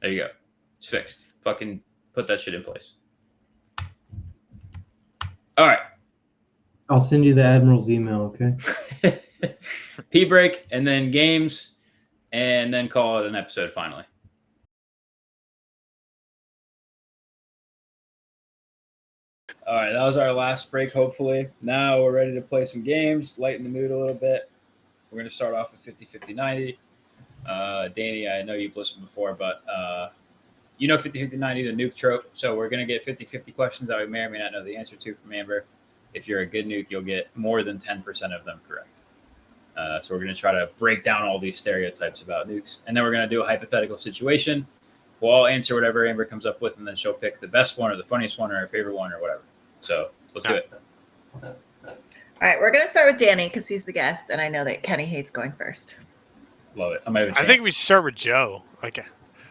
There you go. It's fixed. Fucking put that shit in place. All right. I'll send you the Admiral's email, okay? Pee break and then games and then call it an episode finally. All right, that was our last break, hopefully. Now we're ready to play some games, lighten the mood a little bit. We're going to start off with 50-50-90. Danny, I know you've listened before, but you know 50-50-90, the nuke trope. So we're going to get 50-50 questions that we may or may not know the answer to from Amber. If you're a good nuke, you'll get more than 10% of them correct. So we're going to try to break down all these stereotypes about nukes. And then we're going to do a hypothetical situation. We'll all answer whatever Amber comes up with, and then she'll pick the best one or the funniest one or her favorite one or whatever. So let's do it. All right, we're going to start with Danny because he's the guest, and I know that Kenny hates going first. Love it. I think we start with Joe. Like,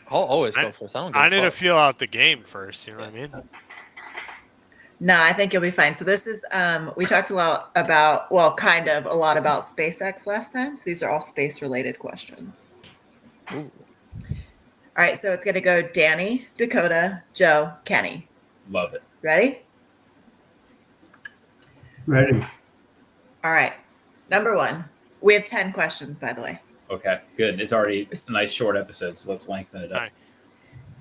I'll always go first. I need to feel out the game first. You know what I mean? No, I think you'll be fine. So this is, we talked a lot about, well, kind of a lot about SpaceX last time. So these are all space-related questions. Ooh. All right, so it's going to go Danny, Dakota, Joe, Kenny. Love it. Ready? Ready. All right. Number one. We have 10 questions, by the way. Okay, good. It's already a nice short episode, so let's lengthen it up.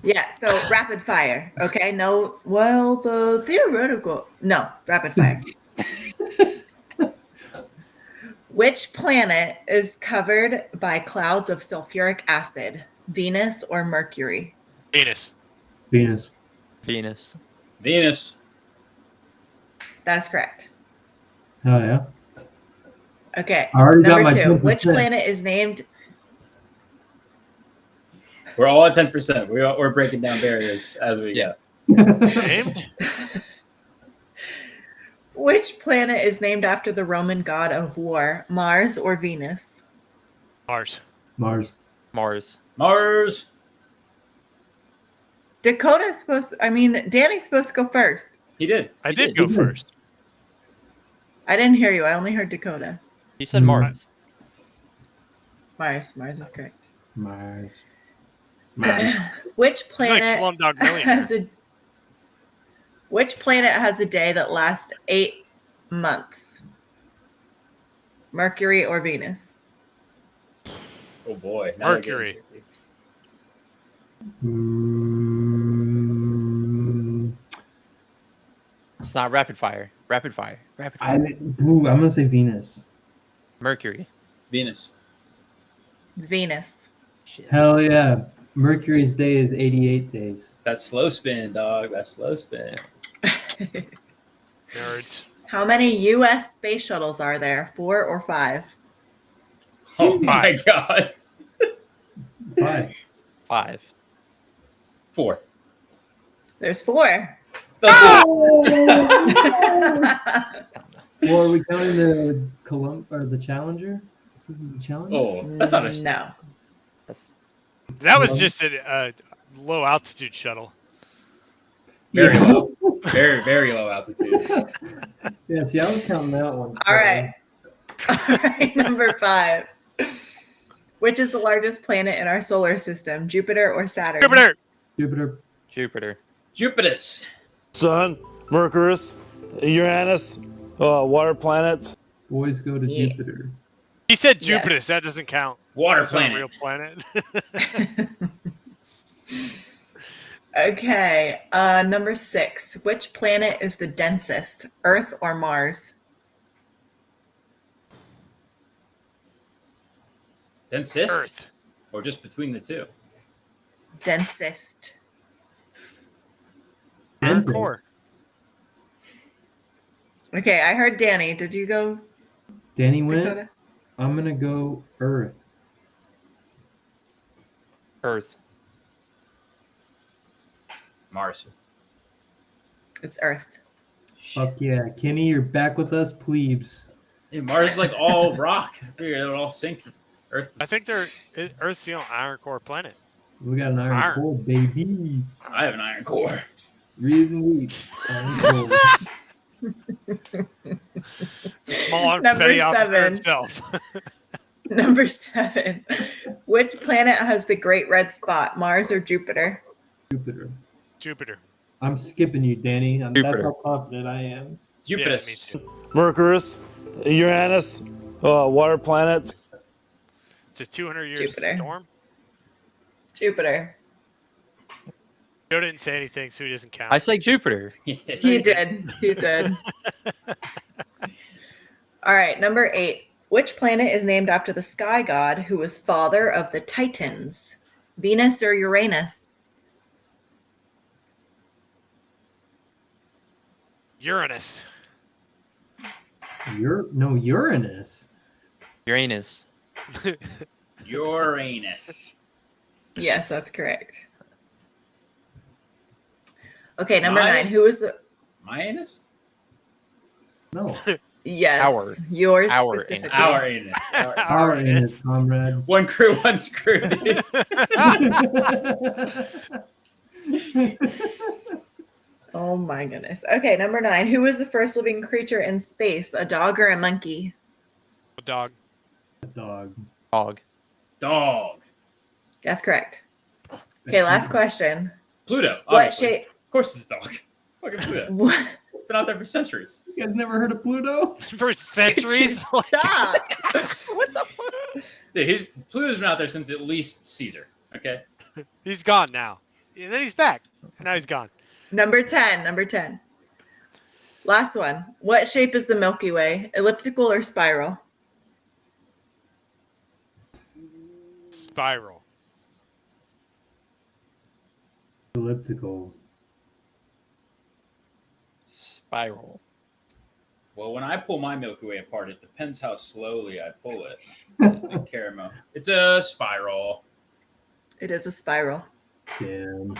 Yeah, so rapid fire. Okay, no, well, the theoretical. No, rapid fire. Which planet is covered by clouds of sulfuric acid? Venus or Mercury? Venus. Venus. Venus. Venus. That's correct. Oh, yeah. Okay. I already got Number my two. 10%. Which planet is named? We're all at 10%. We're breaking down barriers as we go. Named? Which planet is named after the Roman god of war? Mars or Venus? Mars. Mars. Mars. Mars. Dakota's supposed to, Danny's supposed to go first. He did. I did go first. I didn't hear you. I only heard Dakota. He said Mars. Mars. Mars is correct. Mars. Which It's like planet Slumdog Millionaire. Which planet has a day that lasts 8 months? Mercury or Venus? Oh boy. Now Mercury. It's not rapid fire. Rapid fire. Rapid fire. I'm going to say Venus. Mercury. Venus. It's Venus. Shit. Hell yeah. Mercury's day is 88 days. That's slow spin, dog. That's slow spin. Nerds. How many U.S. space shuttles are there? 4 or 5? Oh my god. 5. 5. 4. There's 4. Well, are we counting the the Challenger? This is the Challenger? Oh, that's not a No. That was just a low altitude shuttle. very low. Very, very low altitude. Yeah, see, I was counting that one. All right. All right, number 5. Which is the largest planet in our solar system, Jupiter or Saturn? Jupiter. Jupiter. Jupiter. Jupiter's. Sun, Mercury, Uranus, water planets. Boys go to Jupiter. He said Jupiter. Yes. That doesn't count. Water It's not a planet. real planet. Okay, number 6. Which planet is the densest, Earth or Mars? Densest? Earth. Or just between the two? Densest. Iron core. Okay, I heard Danny. Did you go? Danny went. Dakota? I'm gonna go Earth. Earth. Mars. It's Earth. Fuck yeah, Kenny, you're back with us, plebes. Yeah, Mars is like all rock. I figured it'll all sink. Earth. I think Earth's the only iron core planet. We got an iron core, baby. I have an iron core. Reason weak. Iron core. The small Number confetti officer 7. himself. Number 7. Which planet has the great red spot, Mars or Jupiter? Jupiter. Jupiter. I'm skipping you, Danny. That's Jupiter. how confident I am. Jupiter. Yeah, me too. Mercury, Uranus, water planets. It's a 200 years Jupiter. storm. Jupiter. Joe didn't say anything, so he doesn't count. I say Jupiter. He did. He did. All right, number 8. Which planet is named after the sky god who was father of the Titans? Venus or Uranus? Uranus. Uranus. Uranus. Uranus. Yes, that's correct. Okay, number 9. Who was the... Uranus? No. Yes. Our. Yours Our specifically. Our anus. Our anus, comrade. One crew, one screw, dude. Oh my goodness. Okay, number 9. Who was the first living creature in space, a dog or a monkey? A dog. Dog. Dog. Dog. That's correct. Okay, last question. Pluto. What Obviously. shape? Of course it's dog. Fucking Pluto. What? Been out there for centuries. You guys never heard of Pluto? For centuries? Stop. What the fuck? Dude, Pluto's been out there since at least Caesar. Okay. He's gone now. And then he's back. Now he's gone. Number 10. Number 10. Last one. What shape is the Milky Way? Elliptical or spiral? Spiral. Elliptical. Spiral. Well, when I pull my Milky Way apart, it depends how slowly I pull it. Like caramel. It's a spiral. It is a spiral. Damn.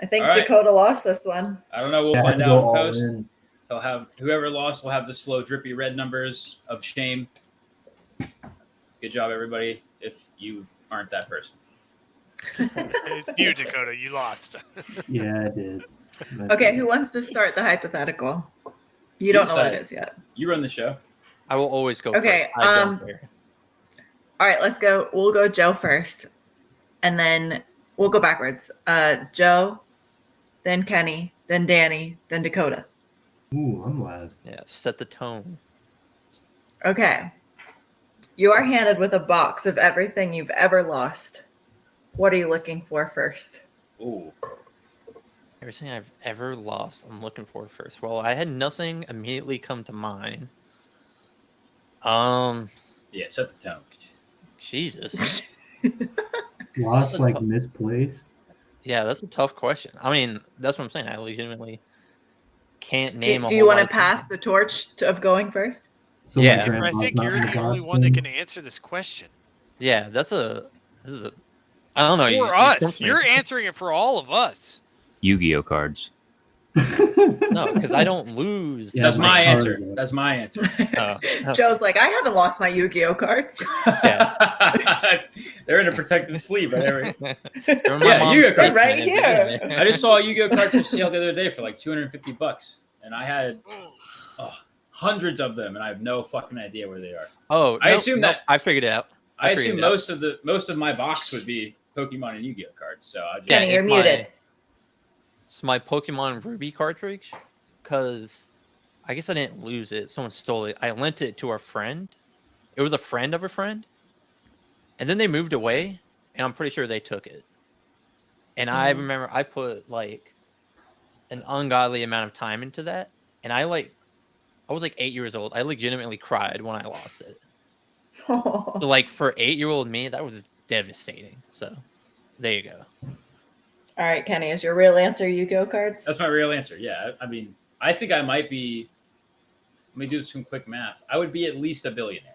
I think All right. Dakota lost this one. I don't know. We'll Yeah, find go out in all post. in. He'll have whoever lost will have the slow, drippy red numbers of shame. Good job, everybody. If you aren't that person. It's you, Dakota. You lost. Yeah, I did. Okay, who wants to start the hypothetical? You don't know what it decide. is yet. You run the show. I will always go Okay, first. I don't care. All right, let's go. We'll go Joe first, and then we'll go backwards. Joe, then Kenny, then Danny, then Dakota. Ooh, I'm last. Yeah, set the tone. Okay. You are handed with a box of everything you've ever lost. What are you looking for first? Ooh. Everything I've ever lost, I'm looking for first. Well, I had nothing immediately come to mind. Yeah, set the tone. Jesus. Lost, like misplaced. Yeah, that's a tough question. I mean, that's what I'm saying. I legitimately can't name. Do you want to pass the torch of going first? So Yeah. I think you're the only one that can answer this question. Yeah, this is a. I don't know. For us, you're answering it for all of us. Yu-Gi-Oh cards. No, because I don't lose. That's my answer. That's my answer. Joe's like, I haven't lost my Yu-Gi-Oh cards. They're in a protective sleeve. Right? They're my Yeah, mom's Yu-Gi-Oh cards. Right here. I just saw a Yu-Gi-Oh card for sale the other day for like $250, and I had hundreds of them, and I have no fucking idea where they are. Oh, I assume that I figured it out. I assume most of my box would be Pokemon and Yu-Gi-Oh cards. So I just, Kenny, you're muted. It's my Pokemon Ruby cartridge, because I guess I didn't lose it. Someone stole it. I lent it to our friend. It was a friend of a friend, and then they moved away, and I'm pretty sure they took it. And I remember I put like an ungodly amount of time into that, and I was like 8 years old. I legitimately cried when I lost it. So like for 8-year-old me, that was devastating. So there you go. All right, Kenny, is your real answer Yu-Gi-Oh cards? That's my real answer. Yeah, I mean, I think I might be. Let me do some quick math. I would be at least a billionaire.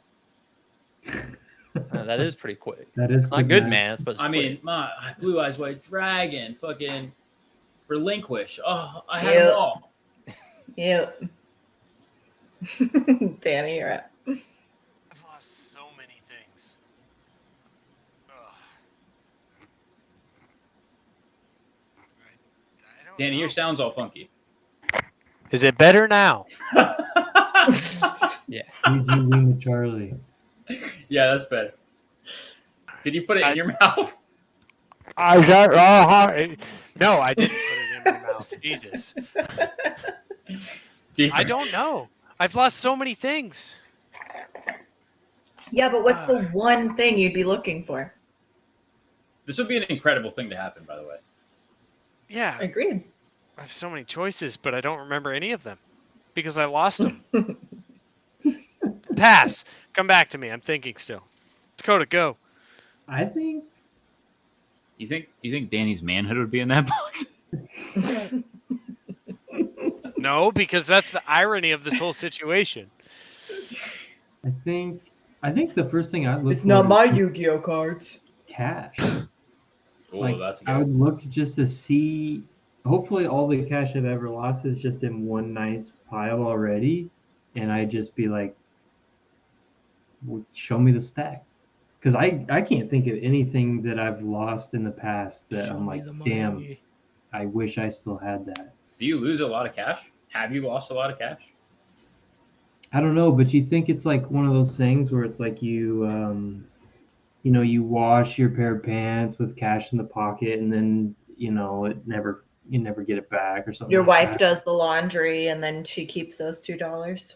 That is pretty quick. That is it's not good, man. But I mean, my Blue Eyes White Dragon, fucking Relinquish. Oh, I had them all. Yep. Danny, you're up. I've lost so many things. Danny, your sound's all funky. Is it better now? Yeah. You win with Charlie. Yeah, that's better. Did you put it in your mouth? No, I didn't put it in my mouth. Jesus. I don't know. I've lost so many things. Yeah, but what's the one thing you'd be looking for? This would be an incredible thing to happen, by the way. Yeah. Agreed. I have so many choices, but I don't remember any of them because I lost them. Pass. Come back to me. I'm thinking still. Dakota, go. I think. You think Danny's manhood would be in that box? No, because that's the irony of this whole situation. I think the first thing I'd look It's for not is my Yu-Gi-Oh cards. cash. Oh, that's good. I would look just to see. Hopefully, all the cash I've ever lost is just in one nice pile already, and I'd just be like, well, "Show me the stack," because I can't think of anything that I've lost in the past that I'm like, "Damn, I wish I still had that." Do you lose a lot of cash? Have you lost a lot of cash? I don't know, but you think it's like one of those things where it's like you wash your pair of pants with cash in the pocket, and then you never get it back or something. Your like wife that. does the laundry and then she keeps those $2.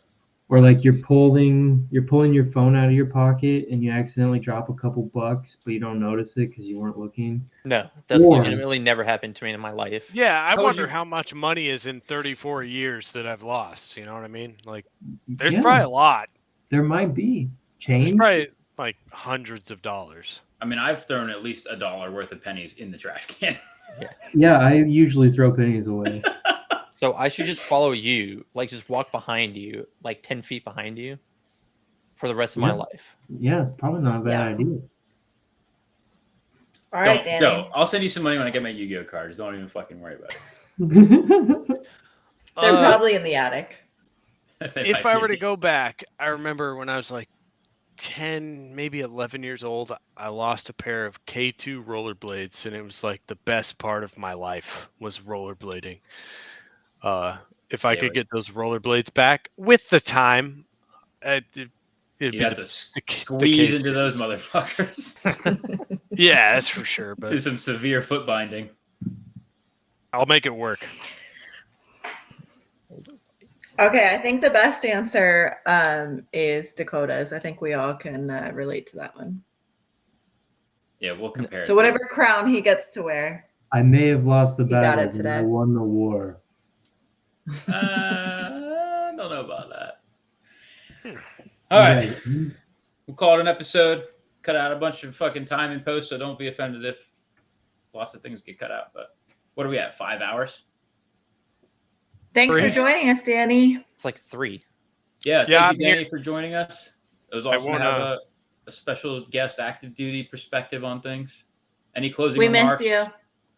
Or like you're pulling your phone out of your pocket and you accidentally drop a couple bucks, but you don't notice it because you weren't looking. No, that's legitimately never happened to me in my life. Yeah, I wonder how much money is in 34 years that I've lost. You know what I mean? Like, there's probably a lot. There might be change. There's probably like hundreds of dollars. I mean, I've thrown at least $1 worth of pennies in the trash can. Yeah, I usually throw pennies away. So I should just follow you, like just walk behind you, like 10 feet behind you for the rest of my life. Yeah, it's probably not a bad idea. All right, Danny. No, I'll send you some money when I get my Yu-Gi-Oh cards. Don't even fucking worry about it. They're probably in the attic. If I were to go back, I remember when I was like 10, maybe 11 years old, I lost a pair of K2 rollerblades, and it was like the best part of my life was rollerblading. If I could get those rollerblades back with the time, You'd have to squeeze into those motherfuckers. Yeah, that's for sure. But do some severe foot binding. I'll make it work. Okay, I think the best answer is Dakota's. I think we all can relate to that one. Yeah, we'll compare. So whatever crown he gets to wear. I may have lost the got battle, it but today. I won the war. I don't know about that. All right. We'll call it an episode. Cut out a bunch of fucking time in post, so don't be offended if lots of things get cut out. But what are we at? 5 hours? Thanks for joining us, Danny. It's like 3. Yeah, thank you, Danny, for joining us. It was awesome to have wanna- a special guest active duty perspective on things. Any closing We remarks? miss you.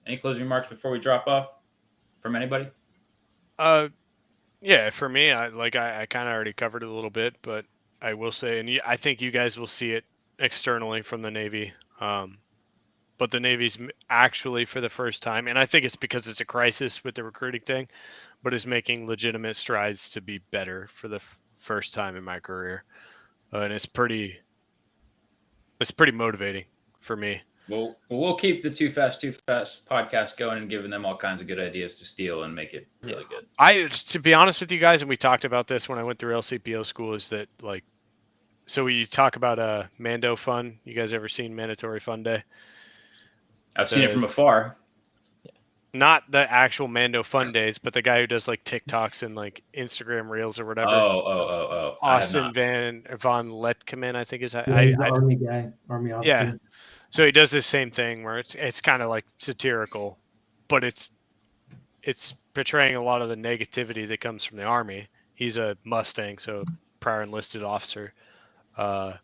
Any closing remarks before we drop off from anybody? Yeah, for me, I kind of already covered it a little bit, but I will say, and I think you guys will see it externally from the Navy. But the Navy's actually, for the first time, and I think it's because it's a crisis with the recruiting thing, but is making legitimate strides to be better for first time in my career, and it's pretty motivating for me. Well, we'll keep the Too Fast podcast going and giving them all kinds of good ideas to steal and make it really good. To be honest with you guys, and we talked about this when I went through LCPO school, is that like, so we talk about Mando Fun. You guys ever seen Mandatory Fun Day? I've seen it from afar. Not the actual Mando Fun Days, but the guy who does like TikToks and like Instagram Reels or whatever. Oh. Austin Von Letkeman, I think is that. Yeah, he's the Army guy, Army officer. Yeah. So he does this same thing where it's kind of like satirical, but it's portraying a lot of the negativity that comes from the Army. He's a Mustang, so prior enlisted officer. And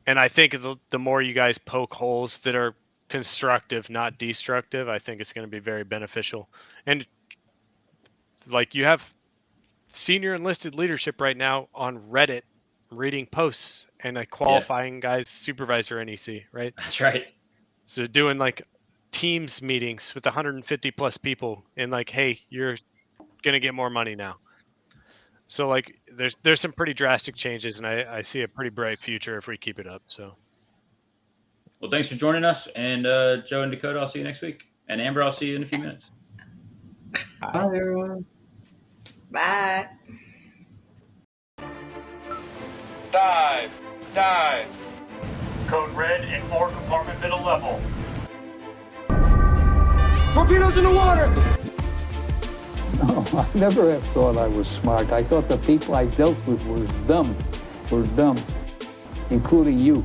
I think the more you guys poke holes that are constructive, not destructive, I think it's going to be very beneficial. And like, you have senior enlisted leadership right now on Reddit reading posts and a qualifying guy's supervisor NEC, right? That's right. So doing like Teams meetings with 150 plus people and like, hey, you're going to get more money now. So like there's some pretty drastic changes, and I see a pretty bright future if we keep it up. So, well, thanks for joining us, and Joe and Dakota, I'll see you next week, and Amber, I'll see you in a few minutes. Bye everyone. Bye. Dive. Code red and 4 compartment middle level. Torpedoes in the water! No, I never have thought I was smart. I thought the people I dealt with were dumb, including you.